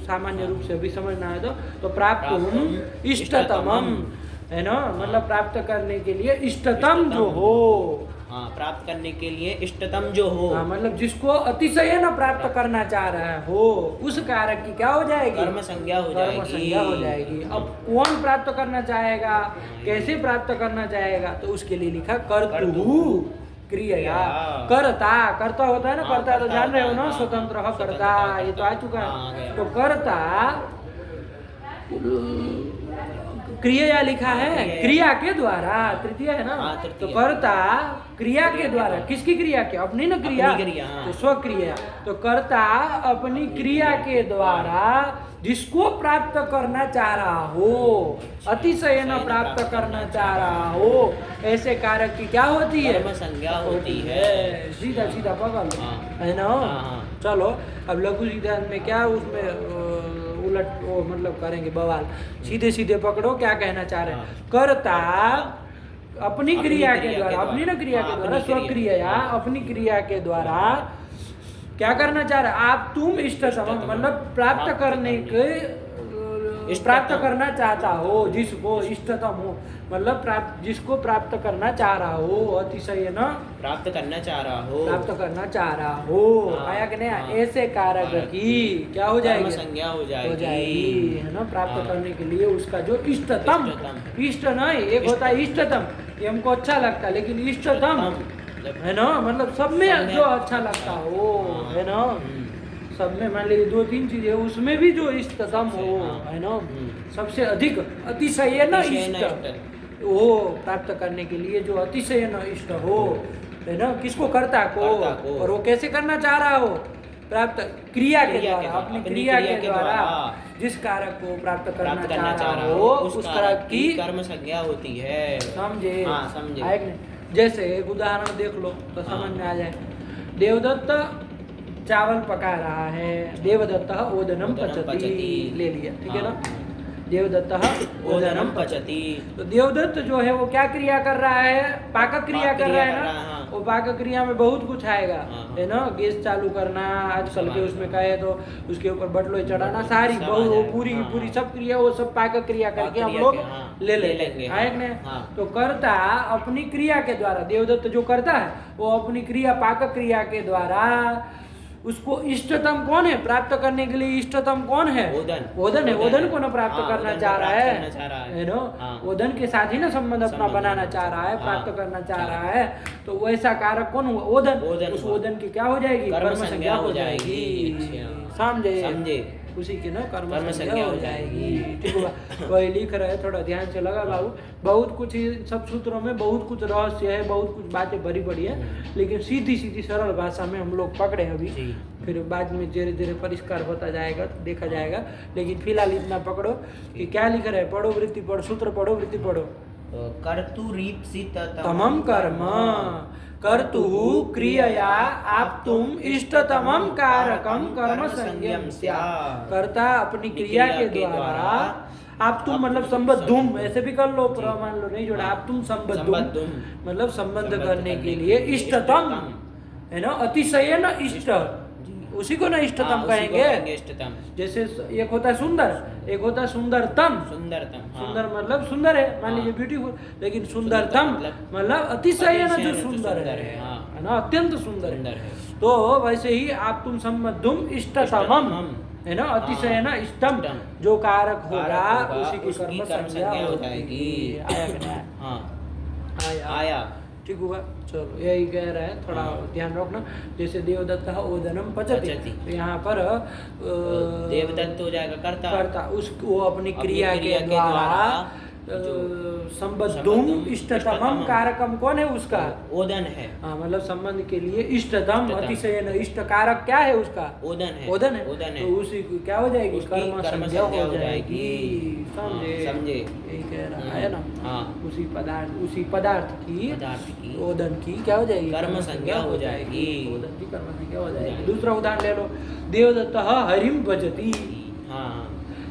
Speaker 1: सामान्य रूप से अभी समझना है तो प्राप्त इष्टतमम है ना, मतलब प्राप्त करने के लिए इष्टतम जो हो,
Speaker 2: हाँ, प्राप्त करने के लिए इष्टतम जो हो।
Speaker 1: हाँ, मतलब जिसको अतिशय न प्राप्त करना चाह रहा हो उस कारक की क्या हो जाएगी?
Speaker 2: कर्म संज्ञा हो
Speaker 1: कर्म संज्ञा हो जाएगी। अब कौन प्राप्त करना चाहेगा, कैसे प्राप्त करना चाहेगा, तो उसके लिए लिखा कर्तु क्रिया। कर्ता, कर्ता होता है ना, कर्ता तो जान रहे हो ना, स्वतंत्र कर्ता, ये तो आ चुका है। तो कर्ता क्रिया लिखा है, क्रिया के द्वारा, तृतीय है ना। तो कर्ता क्रिया के द्वारा, किसकी क्रिया के? अपनी न क्रिया, तो स्वक्रिया। तो कर्ता अपनी क्रिया के द्वारा जिसको प्राप्त करना चाह रहा हो, अतिशय न प्राप्त करना चाह रहा हो, ऐसे कारक की क्या होती है?
Speaker 2: कर्म संज्ञा होती है।
Speaker 1: सीधा सीधा पकड़ लो, है ना। चलो अब लघु सिद्धांत में क्या उसमें उलट वो मतलब करेंगे बवाल। सीधे सीधे पकड़ो क्या कहना चाह रहे हैं। कर्ता अपनी क्रिया के द्वारा, अपनी न क्रिया के द्वारा, स्वक्रिया अपनी क्रिया के द्वारा क्या करना चाह रहा है? आप तुम इष्टतम, मतलब प्राप्त करने के, प्राप्त करना चाहता हो, जिसको इष्टतम हो, मतलब प्राप्त, जिसको प्राप्त करना चाह रहा हो, अतिशय न
Speaker 2: प्राप्त करना चाह रहा हो,
Speaker 1: प्राप्त करना चाह रहा हो, आया कि नहीं? ऐसे कारक की क्या हो जाएगी?
Speaker 2: संज्ञा हो जाएगी,
Speaker 1: है ना। प्राप्त करने के लिए उसका जो इष्टतम, इष्ट नहीं, एक होता है इष्टतम, ये हमको अच्छा लगता है, लेकिन इष्टतम है ना, मतलब सब में जो अच्छा लगता हो, है ना, सब में मान लीजिए 2-3 चीजें, उसमें भी जो इष्टतम हो, है ना, सबसे अधिक अतिशय न इष्ट वो प्राप्त करने के लिए जो अतिशय न इष्ट हो, है ना, किसको? कर्ता को। और वो कैसे करना चाह रहा हो? प्राप्त क्रिया के द्वारा, अपनी क्रिया के द्वारा जिस कारक को प्राप्त करना चाह रहा हो उस कारक की
Speaker 2: कर्म संज्ञा होती है।
Speaker 1: समझे?
Speaker 2: समझे।
Speaker 1: जैसे एक उदाहरण देख लो तो समझ में आ जाए। देवदत्त चावल पका रहा है, देवदत्त ओदनम पचति, ले लिया, ठीक है ना। देवदत्त ओदनम पचति, तो देवदत्त जो है वो क्या क्रिया कर रहा है? पाक क्रिया कर रहा है ना। वो पाक क्रिया में बहुत कुछ आएगा, है ना। गैस चालू करना, आजकल के उसमें कहे तो उसके ऊपर बटलोई चढ़ाना, सारी पूरी सब क्रिया, वो सब पाक क्रिया करके हम लोग ले लेंगे, है। तो कर्ता अपनी क्रिया के द्वारा, देवदत्त जो करता है वो अपनी क्रिया पाक क्रिया के द्वारा उसको इष्टतम कौन है प्राप्त करने के लिए? इष्टतम कौन है? ओदन है। ओदन को ना प्राप्त करना चाह रहा है ना। ओदन के साथ ही ना संबंध अपना बनाना चाह रहा है, प्राप्त करना चाह रहा है। तो वैसा कारक कौन हुआ? ओदन। उस ओदन की क्या हो जाएगी? कर्म संज्ञा हो जाएगी। समझे? उसी की ना कर्म संज्ञा हो जाएगी। ठीक हुआ? कोई लिख रहे, थोड़ा ध्यान से लगा बाबू। बहुत कुछ सब सूत्रों में बहुत कुछ रहस्य है, बहुत कुछ बातें भरी पड़ी है, लेकिन सीधी सीधी सरल भाषा में हम लोग पकड़े अभी। फिर बाद में धीरे धीरे परिष्कार होता जाएगा, देखा जाएगा। लेकिन फिलहाल इतना पकड़ो कि क्या लिख रहे, पढ़ो वृत्ति पढ़ो, सूत्र पढ़ो, वृत्ति पढ़ो। कर्तुरीप्सिततमं कर्म, कर्तु क्रियया आप्तुम इष्टतमं कारकं कर्म संज्ञं स्यात्। कर्ता अपनी क्रिया के द्वारा, आप तुम मतलब संबद्धुम, ऐसे भी कर लो, मान लो नहीं जोड़ा, आप तुम संबद्धुम मतलब संबंध करने के लिए इष्टतम, है ना, अतिशय न इष्ट, उसी को ना इष्टतम कहेंगे। जैसे एक होता है सुंदर, एक होता है सुंदरतम। सुंदर मतलब सुंदर है, मान लीजिए ब्यूटीफुल, लेकिन सुंदरतम मतलब अतिशय न जो सुंदर है ना, अत्यंत सुंदर है। तो वैसे ही आप तुम संबद्धुम इष्टतमम, है ना, अतिशय ना इष्टम जो कारक होगा उसी की कर्म संज्ञा हो जाएगी। आया ठीक हुआ। चलो यही कह रहे हैं, थोड़ा ध्यान रखना। जैसे देवदत्त ओदनम पचति, तो यहाँ पर
Speaker 2: देवदत्त हो जाएगा कर्ता,
Speaker 1: उसको अपनी क्रिया के द्वारा संबद्धुम इष्टतमम कारकम कौन है उसका? ओदन है। हाँ, मतलब संबंध के लिए इष्टतम अतिशय न इष्ट कारक क्या है उसका? ओदन है। तो उसी को क्या हो जाएगी? कर्म संज्ञा हो जाएगी। समझे? यही कह रहा है ना। उसी पदार्थ की ओदन की क्या हो जाएगी? कर्म संज्ञा हो जाएगी। ओदन की कर्म संज्ञा हो जाएगी। दूसरा उदाहरण ले लो, देवदत्त हरिम भजति।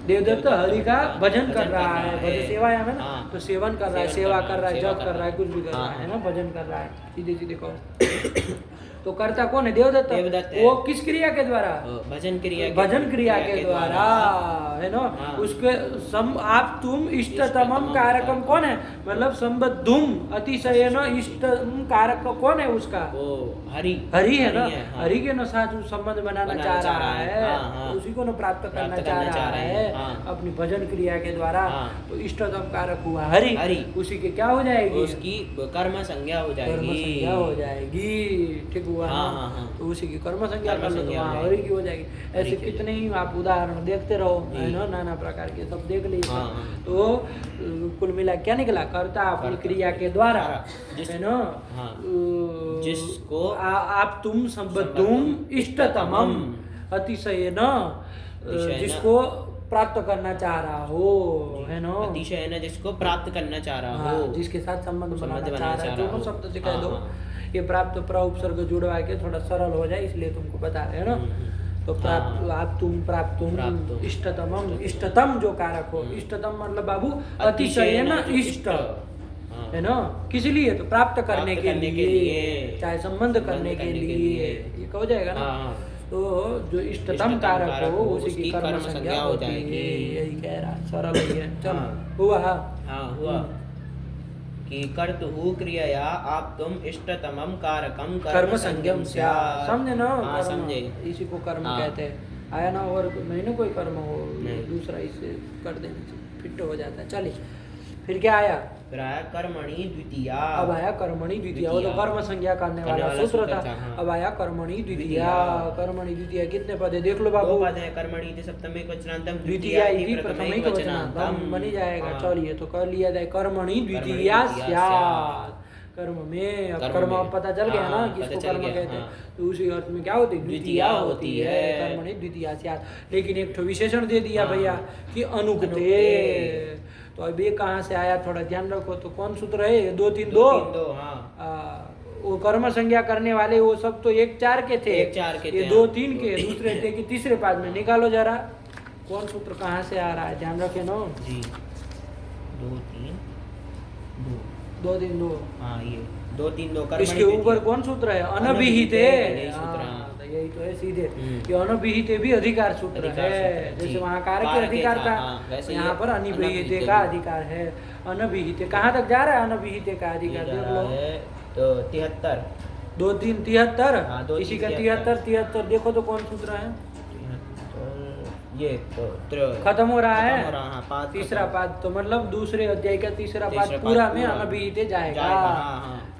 Speaker 1: देवदत्त हरि का भजन कर रहा है, भजन सेवायाम है ना, तो सेवन कर रहा है, सेवा कर रहा है, जप कर रहा है, कुछ भी कर रहा है ना, भजन कर रहा है। सीधे सीधे कहो। तो कर्ता कौन है? देवदत्त।
Speaker 2: देवदत्त है।
Speaker 1: वो किस क्रिया के द्वारा?
Speaker 2: भजन क्रिया
Speaker 1: के द्वारा, है ना।
Speaker 2: हाँ।
Speaker 1: उसके आप तुम इष्टतमम कारकम कौन है? मतलब संबद्धुम अतिशय न इष्टतम कारक कौन है उसका?
Speaker 2: वो हरि
Speaker 1: है ना।
Speaker 2: हाँ।
Speaker 1: हरि के साथ संबंध बनाना चाह रहा है,
Speaker 2: हाँ।
Speaker 1: उसी को न प्राप्त करना चाह रहा है अपनी भजन क्रिया के द्वारा। तो इष्टतम कारक हुआ हरि, उसी के क्या हो जाएगी?
Speaker 2: उसकी कर्म संज्ञा हो जाएगी।
Speaker 1: ठीक हुआ।
Speaker 2: हाँ।
Speaker 1: तो उसी की कर्म संज्ञा कर लो, वहाँ हरि की हो जाएगी। ऐसे कितने ही आप उदाहरण देखते रहो, है ना, नाना प्रकार के सब देख लीजिए। तो कुल मिला क्या निकला? कर्ता अपनी क्रिया के द्वारा, है ना,
Speaker 2: जिसको
Speaker 1: आप तुम संबद्धुम इष्टतमम अतिशय न, जिसको प्राप्त करना चाह रहा हो, है ना,
Speaker 2: अतिशय न जिसको प्राप्त करना चाह रहा हो,
Speaker 1: जिसके साथ संबंध बनाना चाह रहा है, दोनों शब्द से कह दो। ये प्राप्त उपसर्ग जुड़वा के थोड़ा सरल हो जाए, इसलिए तुमको बता रहे हैं ना। तो प्राप्त आप तुम प्राप्त इष्टतमम, इष्टतम जो कारक हो, इष्टतम मतलब बाबू अतिशय न इष्ट, है ना, किस लिए? तो प्राप्त करने के लिए, चाहे संबंध करने के लिए, ये हो जाएगा ना। तो जो इष्टतम कारक हो उसी की कर्म संज्ञा हो जाएगी, यही कह रहा है, सरल ही है। चलो हुआ।
Speaker 2: हुआ कि कर्तुः क्रियया आप तुम इष्टतमम कारकम
Speaker 1: कर्म संज्ञम स्यात्। समझे ना?
Speaker 2: समझे।
Speaker 1: इसी को कर्म कहते हैं। आया ना, और नहीं ना कोई कर्म हो दूसरा, इसे कर देने से फिट हो जाता है। चलिए फिर क्या आया?
Speaker 2: फिर आया कर्मणि द्वितीया।
Speaker 1: अब आया कर्मणि द्वितीया, वो तो कर्म संज्ञा करने वाला सूत्र था। अब आया कर्मणि द्वितीया। कर्मणि द्वितीया कितने पद है देख लो बाबू।
Speaker 2: पद है। कर्मणि इति सप्तमे वचनांतम,
Speaker 1: द्वितीया इति प्रथमे वचनांतम बनी जाएगा। चलिए तो कर लिया जाए कर्मणि द्वितीया स्यात्। कर्म में अब कर्म पता चल गया ना किसको कर्म कहते हैं। तो उसी अर्थ में क्या होती है? द्वितीया होती है। कर्मणि द्वितीया स्यात्। लेकिन एक ठो विशेषण दे दिया भैया कि अनुक्ते। तो अब ये कहाँ से आया थोड़ा ध्यान रखो। तो कौन सूत्र है? 2 3 2। वो कर्म संज्ञा करने वाले वो सब तो 1 4 के थे, ये 2 3 के दूसरे थे कि तीसरे पाद में निकालो जरा कौन सूत्र कहाँ से आ रहा है, ध्यान रखे ना जी।
Speaker 2: 2 3 2 हाँ ये 2 3 2
Speaker 1: इसके ऊपर कौन सूत्र है? अनभिहिते। यही तो है सीधे कि अनभिहिते भी अधिकार सूत्र है। जैसे वहाँ कारक के अधिकार था, यहाँ पर अनभिहिते का अधिकार है। अनभिहिते कहाँ तक जा रहा है? अनभिहिते का अधिकार देख लो
Speaker 2: तो 73
Speaker 1: 2 3 73। इसी का 73 देखो तो कौन सूत्र है?
Speaker 2: ये तो
Speaker 1: खत्म हो रहा है तीसरा पाद। तो मतलब दूसरे अध्याय का तीसरा पाद पूरा में अनभिहिते जाएगा।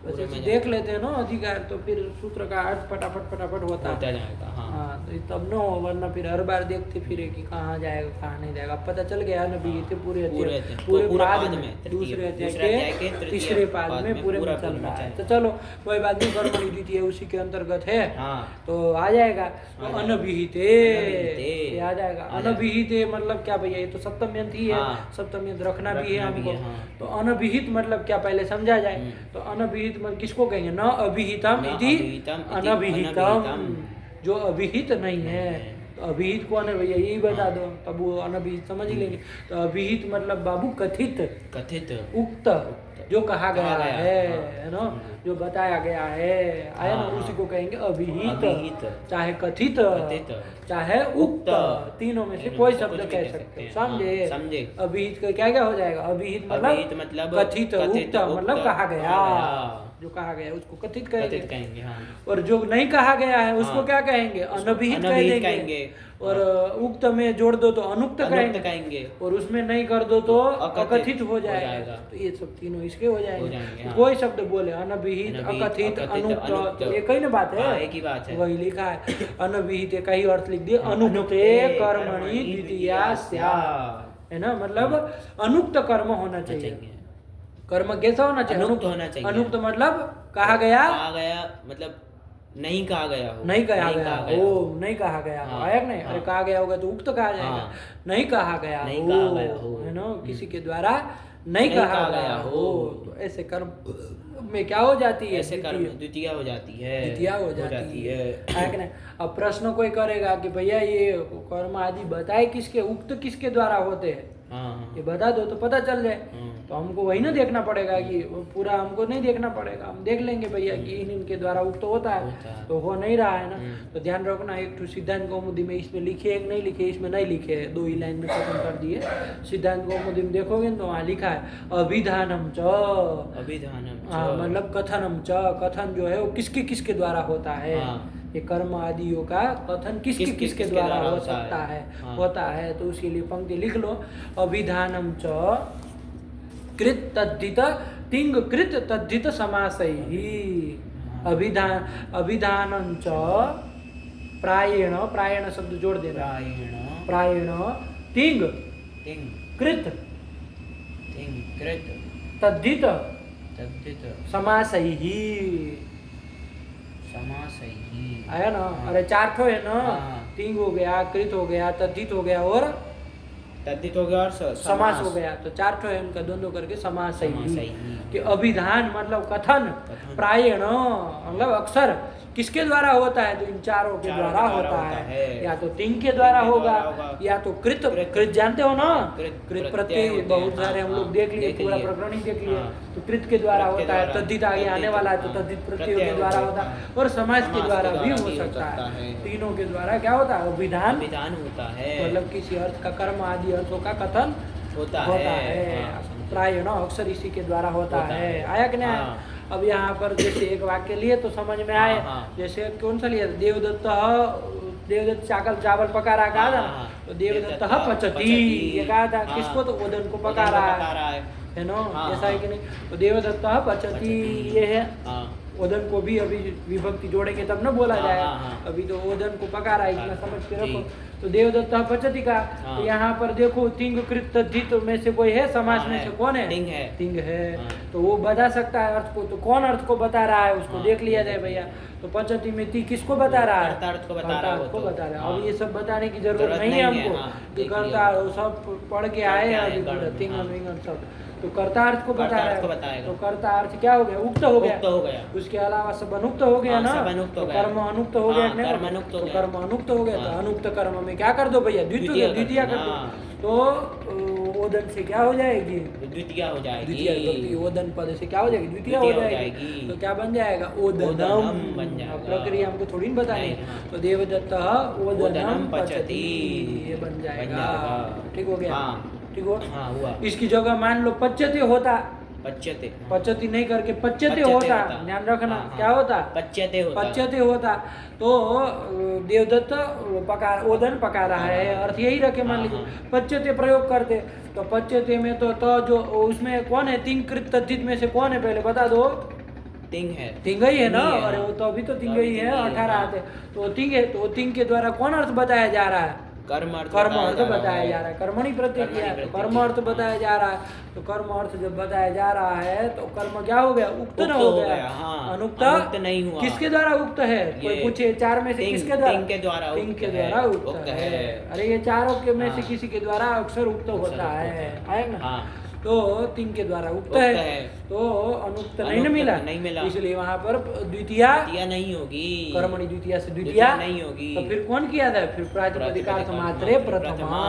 Speaker 1: वैसे देख लेते हैं ना अधिकार, तो फिर सूत्र का अर्थ फटाफट होता जाएगा। हाँ तो तब न हो, वरना फिर हर बार देखते फिरे कि कहाँ जाएगा कहाँ नहीं जाएगा। पता चल गया अनभिहिते पूरे पाद में, दूसरे अध्याय के तीसरे पाद में पूरे में चल रहा है। तो चलो कोई बात नहीं, कर्मणि द्वितीय उसी के अंतर्गत है तो आ जाएगा। तो अनभिहिते आ जाएगा। अनभिहिते मतलब क्या भैया? ये तो सप्तम्यंत ही है, सप्तम्यंत रखना भी है हमको। तो अनभिहित मतलब क्या पहले समझा जाए। तो अनभिहित मतलब किसको कहेंगे? न अभिहितम इति अनभिहितम, जो अभिहित नहीं है। तो अभिहित कौन है भैया? यही बता दो, तब वो अनभिहित समझ ही लेंगे। तो अभिहित मतलब बाबू कथित उक्त, जो कहा गया है ना, जो बताया गया है, आया ना, उसी को कहेंगे अभिहित। चाहे कथित चाहे उक्त, तीनों में से कोई शब्द कह सकते हो। समझे? अभिहित का क्या क्या हो जाएगा? अभिहित मतलब कथित, उक्त मतलब कहा गया, जो कहा गया उसको कथित कहेंगे। और जो नहीं कहा गया है उसको क्या कहेंगे? अनभिहित कहेंगे। और उक्त में जोड़ दो तो अनुक्त कहेंगे। और उसमें नहीं कर दो तो अकथित हो जाएगा। तो ये सब तीनों इसके हो जाएंगे। कोई शब्द बोले अनभिहित, अकथित, अनुक्त, तो एक ही ना बात है, एक ही बात है। वही लिखा है अनभिहित का ही अर्थ लिख दिए, अनुक्ते कर्मणि द्वितीया स्यात्, है ना। मतलब अनुक्त कर्म होना चाहिए। कर्म कैसा होना चाहिए? अनुक्त होना चाहिए। अनुक्त मतलब कहा गया
Speaker 2: मतलब नहीं कहा गया हो,
Speaker 1: नहीं कहा गया हो। आया नहीं? अरे कहा गया होगा तो उक्त कहा जाएगा। नहीं कहा गया हो, है ना, किसी के द्वारा नहीं कहा गया हो। तो ऐसे कर्म में क्या हो जाती है?
Speaker 2: ऐसे कर्म द्वितीया हो जाती
Speaker 1: है। अब प्रश्न कोई करेगा कि भैया ये कर्म आदि बताए किसके, उक्त किसके द्वारा होते हैं?
Speaker 2: हाँ
Speaker 1: ये बता दो तो पता चल जाए।
Speaker 2: हाँ
Speaker 1: तो हमको वही ना देखना पड़ेगा कि वो पूरा हमको नहीं देखना पड़ेगा, हम देख लेंगे भैया कि इनके द्वारा उक्त होता है तो हो नहीं रहा है ना। तो ध्यान रखना, एक तो सिद्धांत कौमुदी में इसमें लिखे एक नहीं लिखे, इसमें नहीं लिखे है, 2 ही लाइन में खत्म कर दिए। सिद्धांत कौमुदी में देखोगे तो वहाँ लिखा है अभिधानम च,
Speaker 2: अभिधानम
Speaker 1: हाँ मतलब कथनम च, कथन जो है वो किसके किसके द्वारा होता है। ये कर्म आदियों का कथन किसके किसके द्वारा हो सकता है, होता है। तो उसके लिए पंक्ति लिख लो, अभिधानम च कृत तद्धित तिंग कृत तद्धित समासैहि। अभिधानम च प्रायेण, प्रायेण शब्द जोड़ देना, प्रायेण तिंग कृत तद्धित समासैहि। आया ना? अरे 4 ठो है ना, तिंग हो गया, कृत हो गया, तद्धित हो गया और
Speaker 2: तद्धित हो गया और
Speaker 1: समास हो गया। तो 4 ठो है उनका, दोनों करके समास ही कि अभिधान मतलब कथन, प्रायेण मतलब अक्सर किसके द्वारा होता है, तो इन चारों के द्वारा होता है। या तो तिंग के द्वारा होगा या तो कृत, कृत जानते हो ना, कृत प्रत्यय बहुत सारे हम लोग देख लिए, पूरा प्रकरण ही देख लिए। तो कृत के द्वारा होता है, तद्धित आगे आने वाला है तो तद्धित प्रत्यय के द्वारा होता है, और समास के द्वारा भी हो सकता है। तीनों के द्वारा क्या होता है, अभिधान
Speaker 2: होता है,
Speaker 1: मतलब किसी अर्थ का, कर्म आदि अर्थों का कथन होता है। प्रायः अक्सर इसी के द्वारा होता है। आया कि नहीं? अब यहाँ पर जैसे एक वाक्य लिए तो समझ में आए। जैसे कौन सा लिया, देवदत्त चावल पका रहा, कहा था ना, तो देवदत्त पचती, ये कहा था किसको, तो ओदन को पका रहा है ना, ऐसा है कि नहीं। तो देवदत्त पचती ये है, ओदन को भी अभी विभक्ति जोड़ेंगे तब ना बोला जाएगा। अभी तो ओदन को पका रहा है, इतना समझ के रखो। तो देवदत्त पचती का, तो यहाँ पर देखो तिंग कृत तद्धित में से कोई है, समाज में से कौन है, तिंग है। तो वो बता सकता है अर्थ को, तो कौन अर्थ को बता रहा है उसको देख लिया जाए भैया। तो पचती में ती किसको बता रहा है,
Speaker 2: कर्ता को बता रहा है।
Speaker 1: अब ये सब बताने की जरूरत नहीं है हमको, कि कर्ता सब पढ़ के आए अभी पूरा तिंग सब। तो कर्ता अर्थ को बता रहा है, तो कर्ता अर्थ क्या हो गया, उक्त हो गया। उसके अलावा सब अनुक्त हो गया ना, तो कर्म अनुक्त हो गया, तो कर्म अनुक्त हो गया। तो अनुक्त कर्म में क्या कर दो भैया, द्वितीय कर दो। तो ओदन से क्या हो जाएगी,
Speaker 2: द्वितीय हो जाएगी।
Speaker 1: ओदन पद से क्या हो जाएगी, द्वितीय हो जाएगी। तो क्या बन जाएगा, ओदनम बन जाएगा। प्रक्रिया हमको थोड़ी ना बतानी। तो देवदत्त ओदनम पचती, ये बन जाएगा। ठीक हो गया, ठीक हुआ। इसकी जगह मान लो पच्यते होता, पचती नहीं करके पच्यते होता, ध्यान रखना। क्या होता, पच्यते होता। तो देवदत्त ओदन पका रहा है, अर्थ यही रखे मान लीजिए, पच्यते प्रयोग करते। तो पच्यते में तो जो उसमें कौन है, तिंग कृत तद्धित में से कौन है, पहले बता दो। तिंग ही है ना, अरे वो तो अभी तो तिंग ही है, 18 आते। तो तिंग है, तो तिंग के द्वारा कौन अर्थ बताया जा रहा है, कर्म अर्थ बताया जा रहा है। कर्मणि प्रत्यय किया, तो कर्म अर्थ बताया जा रहा है। तो कर्म अर्थ जब बताया जा रहा है तो कर्म क्या हो गया, उक्त न हो गया, अनुक्त नहीं हुआ। किसके द्वारा उक्त है, कोई पूछे 4 में से किसके द्वारा, तिंग के द्वारा उक्त है। अरे ये चारों के में से किसी के द्वारा अक्सर उक्त होता है ना। तो तिंग के द्वारा उक्त है, तो अनुक्त नहीं मिला, इसलिए वहां पर द्वितीय नहीं होगी, कर्मणि द्वितीय से द्वितीय नहीं होगी। तो फिर कौन किया था, फिर प्रातिपदिकार्थ मात्रे प्रथमा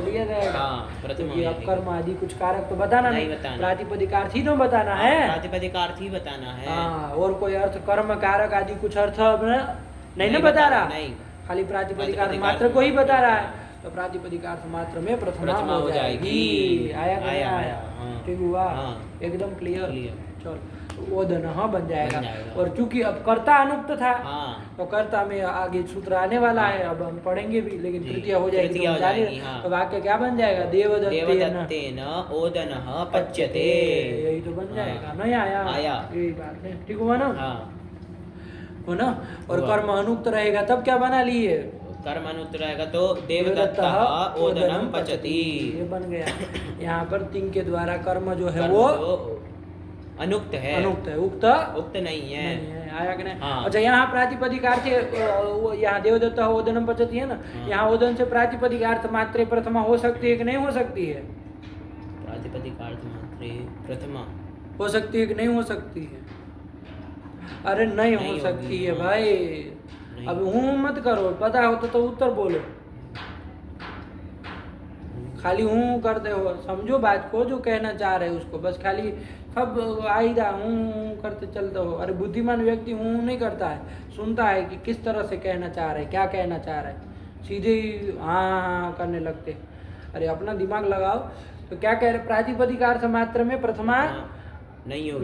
Speaker 1: लिया जाएगा। क्योंकि अब कर्म आदि कुछ कारक तो बताना नहीं, प्रातिपदिकार्थ ही तो बताना है,
Speaker 2: प्रातिपदिकार्थ ही बताना है।
Speaker 1: और कोई अर्थ कर्म कारक आदि कुछ अर्थ नहीं ना बता रहा, खाली प्रातिपदिकार्थ मात्र को ही बता रहा है। तो प्रातिपदिकार्थ मात्र में प्रथमा हो जाएगी। आया ठीक हुआ, एकदम क्लियर। चलो ओदन बन जाएगा। और चूंकि अब कर्ता अनुक्त था, तो कर्ता में आगे सूत्र आने वाला है, अब हम पढ़ेंगे भी, लेकिन तृतीय हो जाएगी तो वाक्य क्या बन जाएगा, देवदत्तेन
Speaker 2: ओदनः पच्यते,
Speaker 1: यही तो बन जाएगा। नहीं आया, यही बात है। ठीक हुआ ना, हो ना। और कर्म अनुक्त रहेगा तब क्या बना लिए,
Speaker 2: कर्म अनुक्त रहेगा तो देवदत्त ओदनम पचती,
Speaker 1: ये बन गया। यहाँ पर तिंग के द्वारा कर्म जो है वो
Speaker 2: अनुक्त है, उक्त नहीं है।
Speaker 1: आया कि नहीं। अच्छा, यहाँ प्रातिपदिकार्थ, यहाँ देवदत्त ओदनम पचती है ना, यहाँ ओदन से प्रातिपदिकार्थ मात्रे प्रथमा हो सकती है कि नहीं हो सकती है,
Speaker 2: प्रातिपदिकार्थ मात्रे प्रथमा
Speaker 1: हो सकती है कि नहीं हो सकती है। अरे नहीं हो सकती है भाई, अब हूँ मत करो, पता हो तो उत्तर बोलो। खाली हूँ करते हो, समझो बात को जो कहना चाह रहे हो उसको, बस खाली सब आईदा हूँ करते चलते हो। अरे बुद्धिमान व्यक्ति हूँ नहीं करता है, सुनता है कि किस तरह से कहना चाह रहे, क्या कहना चाह रहे, सीधे ही हाँ करने लगते। अरे अपना दिमाग लगाओ। तो क्या कह रहे, प्रातिपदिक अर्थ मात्र में प्रथमा नहीं हो।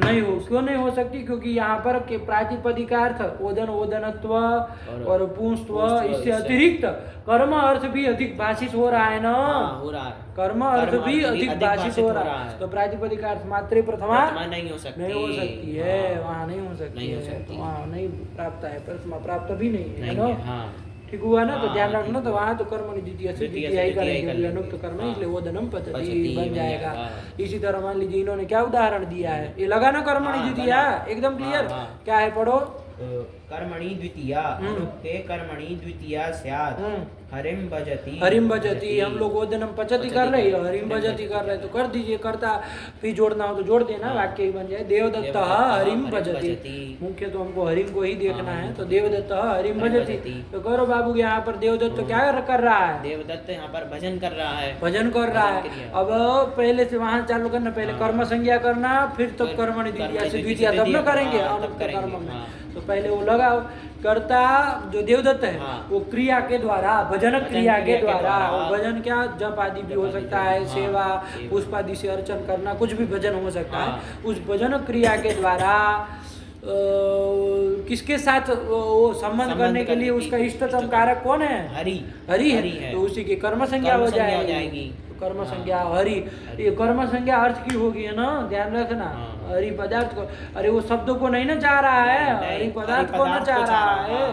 Speaker 1: क्यों नहीं हो सकती? क्योंकि यहाँ पर प्रातिपदिक अर्थ ओदन ओदनत्व और पुंस्त्व, इससे अतिरिक्त कर्म अर्थ भी अधिक भाषित हो रहा है ना,
Speaker 2: हो रहा है,
Speaker 1: कर्म अर्थ भी अधिक भाषित हो रहा है। तो प्रातिपदिक अर्थ मात्र प्रथमा
Speaker 2: नहीं हो सकती
Speaker 1: है, वहाँ नहीं हो सकती है, वहाँ नहीं प्राप्त है, प्रथमा प्राप्त भी नहीं है ना। ठीक हुआ ना? तो ध्यान रखना। तो वहाँ तो कर्म द्वितीय से द्वितीय ही करेंगे, अनुक्त कर्म, इसलिए वो धनम पचती बन जाएगा। इसी तरह मान लीजिए इन्होंने क्या उदाहरण दिया है, ये लगा ना कर्मणि द्वितीय, एकदम क्लियर। क्या है पढ़ो,
Speaker 2: कर्मणि द्वितीया, अनुक्ते कर्मणि द्वितीया स्यात्, हरिम भजति।
Speaker 1: हरिम भजति, हम लोग ओदनम पचति कर रहे हैं, हरिम भजति कर रहे हैं, तो कर दीजिए, करता फिर जोड़ना हो तो जोड़ देना, वाक्य ही बन जाए। देवदत्त हरिम भजति, मुख्य तो हमको हरिम को ही देखना है, तो देवदत्त हरिम भजति। तो करो बाबू, यहाँ पर देवदत्त क्या कर रहा है?
Speaker 2: देवदत्त यहाँ पर भजन कर रहा है,
Speaker 1: भजन कर रहा है। अब पहले से वहाँ चालू करना, पहले कर्म संज्ञा करना, फिर तब कर्मणि द्वितीया से द्वितीया तब न करेंगे अनुक्त कर्म में। तो पहले वो लगाओ, कर्ता जो देवदत्त है वो क्रिया के द्वारा, भजन क्रिया के द्वारा, भजन क्या जप आदि भी हो सकता है, सेवा पुष्प आदि से अर्चन करना, कुछ भी भजन हो सकता है। उस भजन क्रिया के द्वारा किसके साथ वो संबंध करने के लिए उसका इष्टतम कारक कौन है? हरि है। तो उसी की कर्म संज्ञा हो जाएगी। तो कर्म संज्ञा हरि, ये कर्म संज्ञा अर्थ की होगी, है ना, ध्यान रखना। हरि पदार्थ को, अरे वो शब्दों को नहीं ना चाह रहा है, हरि पदार्थ को ना चाह रहा है,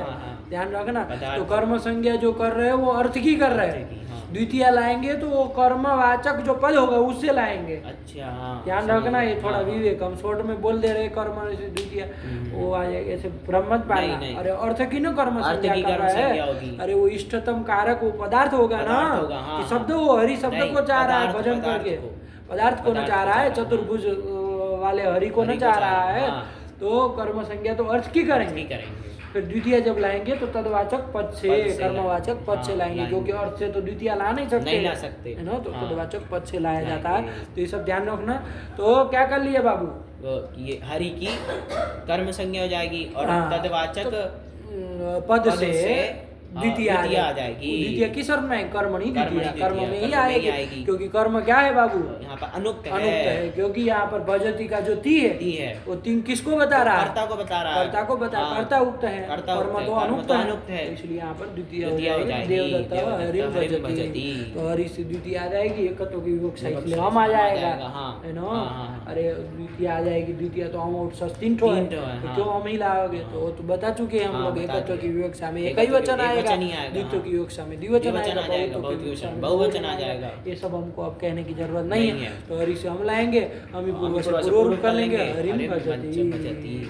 Speaker 1: ध्यान रखना। तो कर्म संज्ञा जो कर रहे हैं वो अर्थ की कर रहे हैं। द्वितीय लाएंगे तो वो कर्मवाचक जो पद होगा उससे लाएंगे। अच्छा, ध्यान रखना, ये थोड़ा विवेक, हम शॉर्ट में बोल दे रहे कर्म से द्वितीय वो आ जाएगा, ऐसे भ्रम मत पाना। अरे अर्थ की ना कर्म संज्ञा कर रहा है, अरे वो इष्टतम कारक वो पदार्थ होगा ना, कि शब्द वो हरि शब्द को चाह रहा है भजन करके, पदार्थ को न चाह रहा है, चतुर्भुज वाले हरि को न चाह रहा है। तो कर्म संज्ञा तो अर्थ की करेंगे। फिर द्वितीय जब लाएंगे तो तदवाचक पद से, कर्मवाचक पद से लाएंगे, क्योंकि अर्थ से तो द्वितीय ला नहीं सकते, है ना, तो तदवाचक पद से लाया जाता है। तो ये सब ध्यान रखना। तो क्या कर लिया बाबू,
Speaker 2: ये हरि की कर्म संज्ञा हो जाएगी और तदवाचक
Speaker 1: पद से द्वितीय आ जाएगी। द्वितीय किस अर्थ में? कर्मणि द्वितीय, कर्म में ही आएगी, क्योंकि कर्म क्या है बाबू? यहाँ पर अनुक्त है, क्योंकि यहाँ पर भजति का जो ती है वो तीन किसको बता रहा है? कर्ता को बता रहा है, कर्ता को बता, कर्ता उक्त है, कर्म तो अनुक्त है, इसलिए यहाँ पर द्वितीय हो जाएगी। देवदत्त हरिम भजति, तो हरि से द्वितीय आ जाएगी, एकत्व की विवक्षा इसलिए हम आ जाएगा, है ना। अरे द्वितीय आ जाएगी, द्वितीय तो हम षष्ठींठ है, क्यों हम ही लाओगे? तो बता चुके हैं हम लोग, एकत्व की विवक्षा में एक ही वचन आएगा, द्वित्व की विवक्षा में द्विवचन आएगा, बहुवचन आ जाएगा। ये सब हमको अब कहने की जरूरत नहीं है। तो हरि से हम लाएंगे, हम ही पूर्व से पूर्व रूप कर लेंगे, हरिम भजति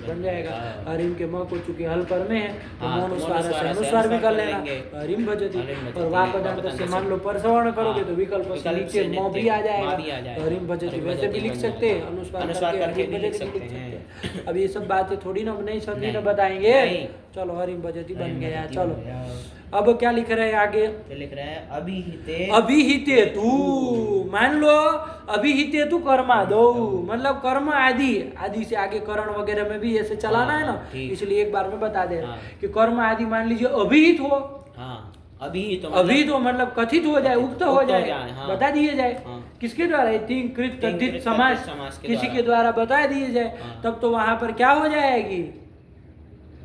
Speaker 1: बन जाएगा। हरिम के म को चूंकि हल पर में है तो अनुस्वार से अनुस्वार भी कर लेना, हरिम भजति। और वापदांत से मान लो परसवर्ण करोगे तो विकल्प से नीचे म भी आ जाएगा, हरिम भजति वैसे भी लिख सकते हैं, अनुस्वार करके हरिम भजति लिख सकते हैं। अब ये सब बातें थोड़ी ना नहीं समझी ना बताएंगे। चलो हरिम भजति बन गया। चलो अब क्या लिख रहे हैं आगे?
Speaker 2: लिख रहे हैं
Speaker 1: अभिहिते तू, मान लो अभिहिते तू कर्मादौ, मतलब कर्म आदि से आगे करण वगैरह में भी ऐसे चलाना है ना, इसलिए एक बार में बता दे कि कर्म आदि मान लीजिए अभिहित हो, अभिहित हो मतलब कथित हो जाए, उक्त हो जाए, बता दिए जाए, किसके द्वारा? तीन कृत तद्धित समास किसी के द्वारा बता दिए जाए, तब तो वहां पर क्या हो जाएगी?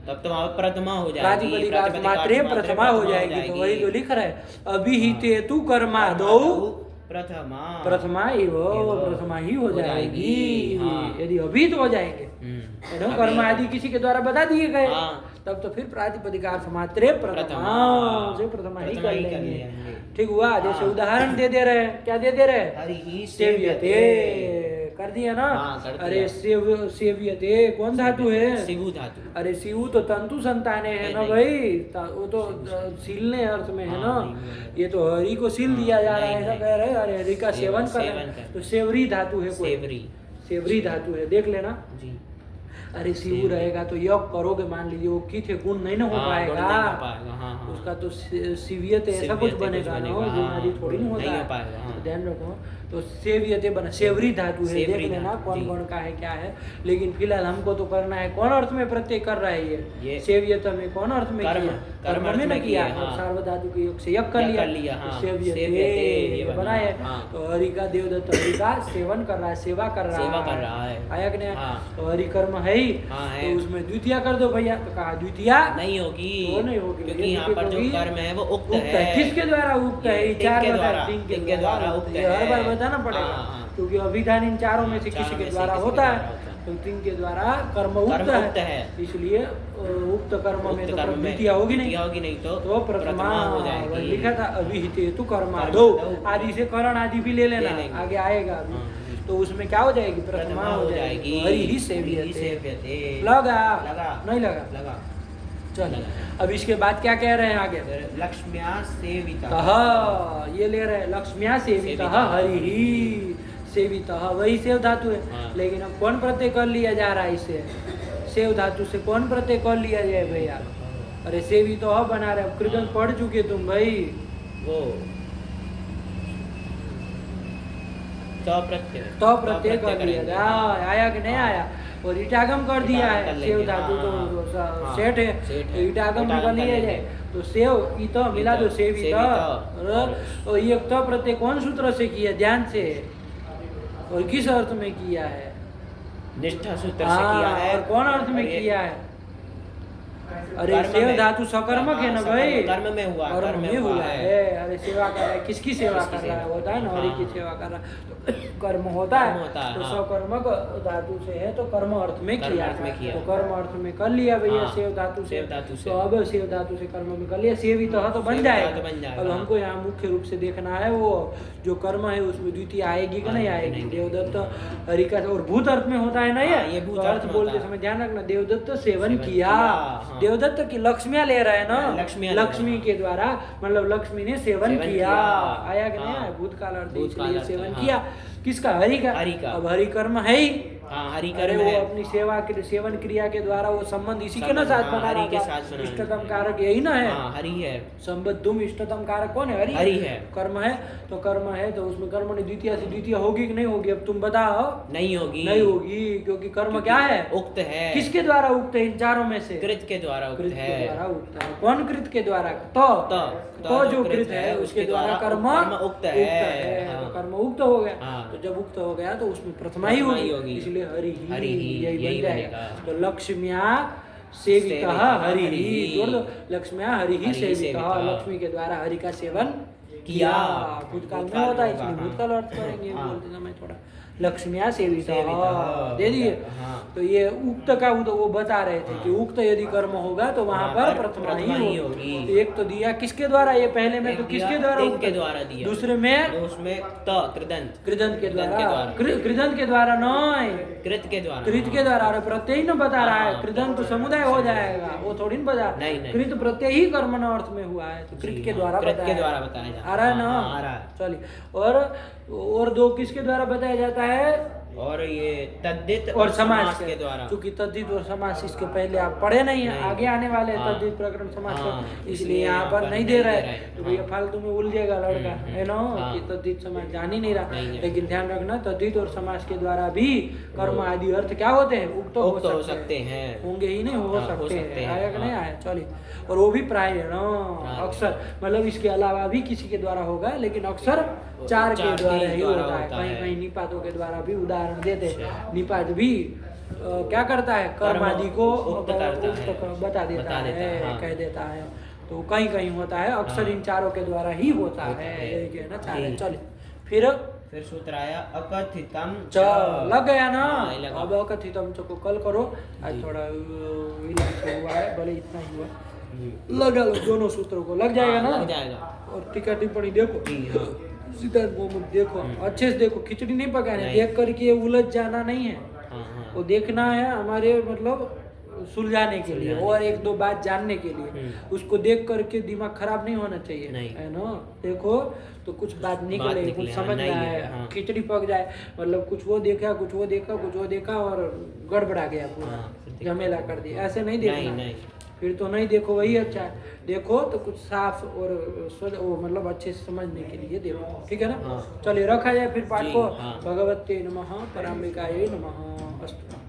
Speaker 2: तब तो वहां प्रथमा हो जाएगी,
Speaker 1: प्रातिपदिक मात्रे प्रथमा हो जाएगी। तो वही तो लिख रहे हैं, अभिहिते तु कर्मादौ प्रथमा ही हो जाएगी। यदि अभिहित हो जाएंगे, कर्म आदि किसी के द्वारा बता दिए गए, तब तो फिर प्रातिपदिकार्थ मात्रे प्रथमा से प्रथमा ही कर लेंगे। ठीक हुआ? जैसे उदाहरण दे रहे हैं, क्या दे रहे हैं? सेव्यते कर दिया ना। अरे सेव्यते कौन धातु है? शिवु धातु। अरे शिवु तो तंतु संताने है ना भाई, वो तो सीलने अर्थ में है ना। ये तो हरि को सील दिया जा रहा है, ऐसा कह रहे हैं। अरे हरि का सेवन करना, तो सेवरी धातु है, सेवरी धातु है, देख लेना। अरे शिव रहेगा तो योग करोगे, मान लीजिए वो की थे गुण नहीं ना हो पाएगा, उसका तो शिवियत ऐसा कुछ बनेगा ना, बीमारी थोड़ी नहीं होता है, ध्यान रखो। तो सेवियते बना, सेवरी धातु है, देख लेना कौन कौन का है क्या है। लेकिन फिलहाल हमको तो करना है कौन अर्थ में प्रत्यय कर रहा है ये सेवियत में, कौन अर्थ में किया, कर्म में न किया, सार्व धातु के योग से यज्ञ कर लिया, सेवियते बनाए। तो हरि का देवदत्त हरि का सेवन कर रहा है, सेवा कर रहा है, आया कि नहीं? तो हरि कर्म है ही, तो उसमें द्वितीया कर दो भैया। तो कहा द्वितीया नहीं होगी, वो नहीं होगी, क्योंकि यहाँ पर जो कर्म है वो उक्त है। किसके द्वारा उक्त है? चार के द्वारा उक्त है, हर बार बताना पड़ेगा, क्योंकि अभिधान इन चारों में से किसी के द्वारा होता है। तो तीन के द्वारा कर्म उक्त है, इसलिए उक्त कर्म में तो द्वितीया होगी नहीं, तो प्रथमा हो जाएगी। लिखा था अभिहित हेतु कर्मा दो, आदि से करण आदि भी ले लेना, आगे आएगा अभी। तो उसमें क्या हो जाएगी? प्रथमा हो जाएगी, हरि ही सेव्यते। लगा नहीं लगा? चल, अब इसके बाद क्या कह रहे हैं आगे?
Speaker 2: लक्ष्म्या सेविता,
Speaker 1: ये ले रहे हैं लक्ष्म्या सेविता हरि ही सेविता, वही सेव धातु है। लेकिन अब कौन प्रत्यय कर लिया जा रहा है इसे? सेव धातु से कौन प्रत्यय कर लिया जाए भैया? अरे सेवी तो बना रहे, अब कृदंत पढ़ चुके तुम भाई, वो तो प्रत्यय कर लिया जा, आया कि नहीं आया? और ईटागम कर दिया है, सेव धातु तो सेठ है, तो ईटागम कर लिया जाए। तो सेव इत मिला दो, सेवित। और ये तो प्रत्यय कौन सूत्र से किया? ध्यान से, और किस अर्थ में किया है?
Speaker 2: निष्ठा सूत्र से किया है।
Speaker 1: और कौन अर्थ में किया है? अरे सेव धातु सकर्मक है ना भाई, कर्म में हुआ है। अरे सेवा कर रहा है, किसकी सेवा कर रहा है? होता है ना, हरि की सेवा कर रहा है, तो कर्म होता है। तो सकर्मक धातु से है, तो कर्म अर्थ में किया, तो कर्म अर्थ में कर लिया भैया सेव धातु से। तो अब सेव धातु से कर्म में कर लिया, सेवित तो बन जाएगा। अब हमको यहाँ मुख्य रूप से देखना है वो जो कर्म है उसमें द्वितीय आएगी कि नहीं आएगी? देवदत्त हरि का, और भूत अर्थ में होता है ना ये भूत अर्थ बोलते समय ध्यान रखना, देवदत्त सेवन किया, देवदत्त की लक्ष्मियां ले रहा है ना, लक्ष्मी के द्वारा, मतलब लक्ष्मी ने सेवन किया, आया कि नहीं? भूतकाल अर्थ, इसलिए सेवन किया किसका? हरि का। अब हरि कर्म है ही, हरि करे वो अपनी सेवा के सेवन क्रिया के द्वारा वो संबंध इसी के ना साथ बना रहा है। इष्टतम कारक यही ना है, हरि है। संबद्धुम इष्टतम कारक कौन है? हरि है। कर्म है, तो कर्म है, तो उसमें कर्म ने द्वितीय से द्वितीय होगी कि नहीं होगी? अब तुम बताओ। नहीं होगी, क्योंकि कर्म क्या है? उक्त है। किसके द्वारा उक्त है? इन चारों में से कृत के द्वारा उक्त है। कौन कृत के द्वारा? तो जो कृत है उसके द्वारा कर्म उक्त है, तो कर्म उक्त हो गया। तो जब उक्त हो गया तो उसमें प्रथमा ही होगी, इसलिए हरि ही यही बन जाएगा। तो लक्ष्म्या सेविता हरि ही, जोड़ दो, लक्ष्म्या हरि ही सेविता, लक्ष्मी के द्वारा हरि का सेवन किया। भूतकाल में होता है, इसलिए भूतकाल अर्थ करेंगे बोलते समय थोड़ा। लक्ष्मिया सेविता दे दिए। तो ये उक्त का वो बता रहे थे कि उक्त यदि कर्म होगा तो वहाँ पर प्रथमा ही होगी। एक तो दिया किसके द्वारा? ये पहले में तो किसके द्वारा? उनके द्वारा दिया। दूसरे में उसमें कृदंत के द्वारा, कृदंत के द्वारा नहीं, कृत के द्वारा। अरे प्रत्यय न बता रहा है, कृदंत तो समुदाय हो जाएगा, वो थोड़ी न बता। कृत प्रत्यय ही कर्म अर्थ में हुआ है, तो कृत के द्वारा बताया आ रहा है ना। चलिए, और दो किसके द्वारा बताया जाता है? और ये तद्धित और समास के द्वारा, क्योंकि तद्धित और समास इसके पहले आप पढ़े नहीं है, आगे आने वाले हैं तद्धित प्रकरण समास का, इसलिए यहाँ पर नहीं दे रहे। तो भैया फालतू में उलझेगा लड़का, है ना, कि तद्धित समास जान ही नहीं रहा। लेकिन ध्यान रखना, तद्धित और समास के द्वारा भी कर्म आदि अर्थ क्या होते हैं? उक्त हो सकते हैं, होंगे ही नहीं, हो सकते हैं। आया कि नहीं आया? चलिए, और वो भी प्राय है ना, अक्सर, मतलब इसके अलावा भी किसी के द्वारा होगा, लेकिन अक्सर चार के द्वारा ही होता है। कहीं कहीं निपातों के द्वारा भी उदाहरण देते हैं। निपात भी क्या करता है? कर्म आदि को बता देता है, कह देता है। तो कहीं कहीं होता है, अक्सर इन चारों के द्वारा ही होता है ना, चार। चलिए, फिर सूत्र आया अकथितम च, लग गया ना। अब अकथितम च को कल करो, आज थोड़ा विलंब से हुआ है, भले इतना ही हुआ, लगा लो दोनों सूत्रों को, लग जाएगा ना, लग जाएगा। और टीका टिप्पणी देखो, सिद्धार्थ मोहम्मद देखो, अच्छे से देखो, खिचड़ी नहीं पकानी, देख करके उलझ जाना नहीं है, वो देखना है हमारे मतलब सुलझाने के लिए और एक दो बात जानने के लिए। उसको देख करके दिमाग खराब नहीं होना चाहिए, है ना। देखो तो कुछ बात निकले, कुछ समझ में आए, खिचड़ी पक जाए, मतलब कुछ वो देखा, कुछ वो देखा, कुछ वो देखा और गड़बड़ा गया पूरा। झमेला कर दिया, ऐसे नहीं देखना।
Speaker 2: नहीं।
Speaker 1: फिर तो नहीं देखो, वही अच्छा है। देखो तो कुछ साफ और वो मतलब अच्छे से समझने के लिए देखो, ठीक है ना।
Speaker 2: हाँ।
Speaker 1: चलिए रखा जाए फिर पाठ
Speaker 2: जी,
Speaker 1: को।
Speaker 2: हाँ।
Speaker 1: भगवते नमः, पराम्बिकायै नमः। अस्तु।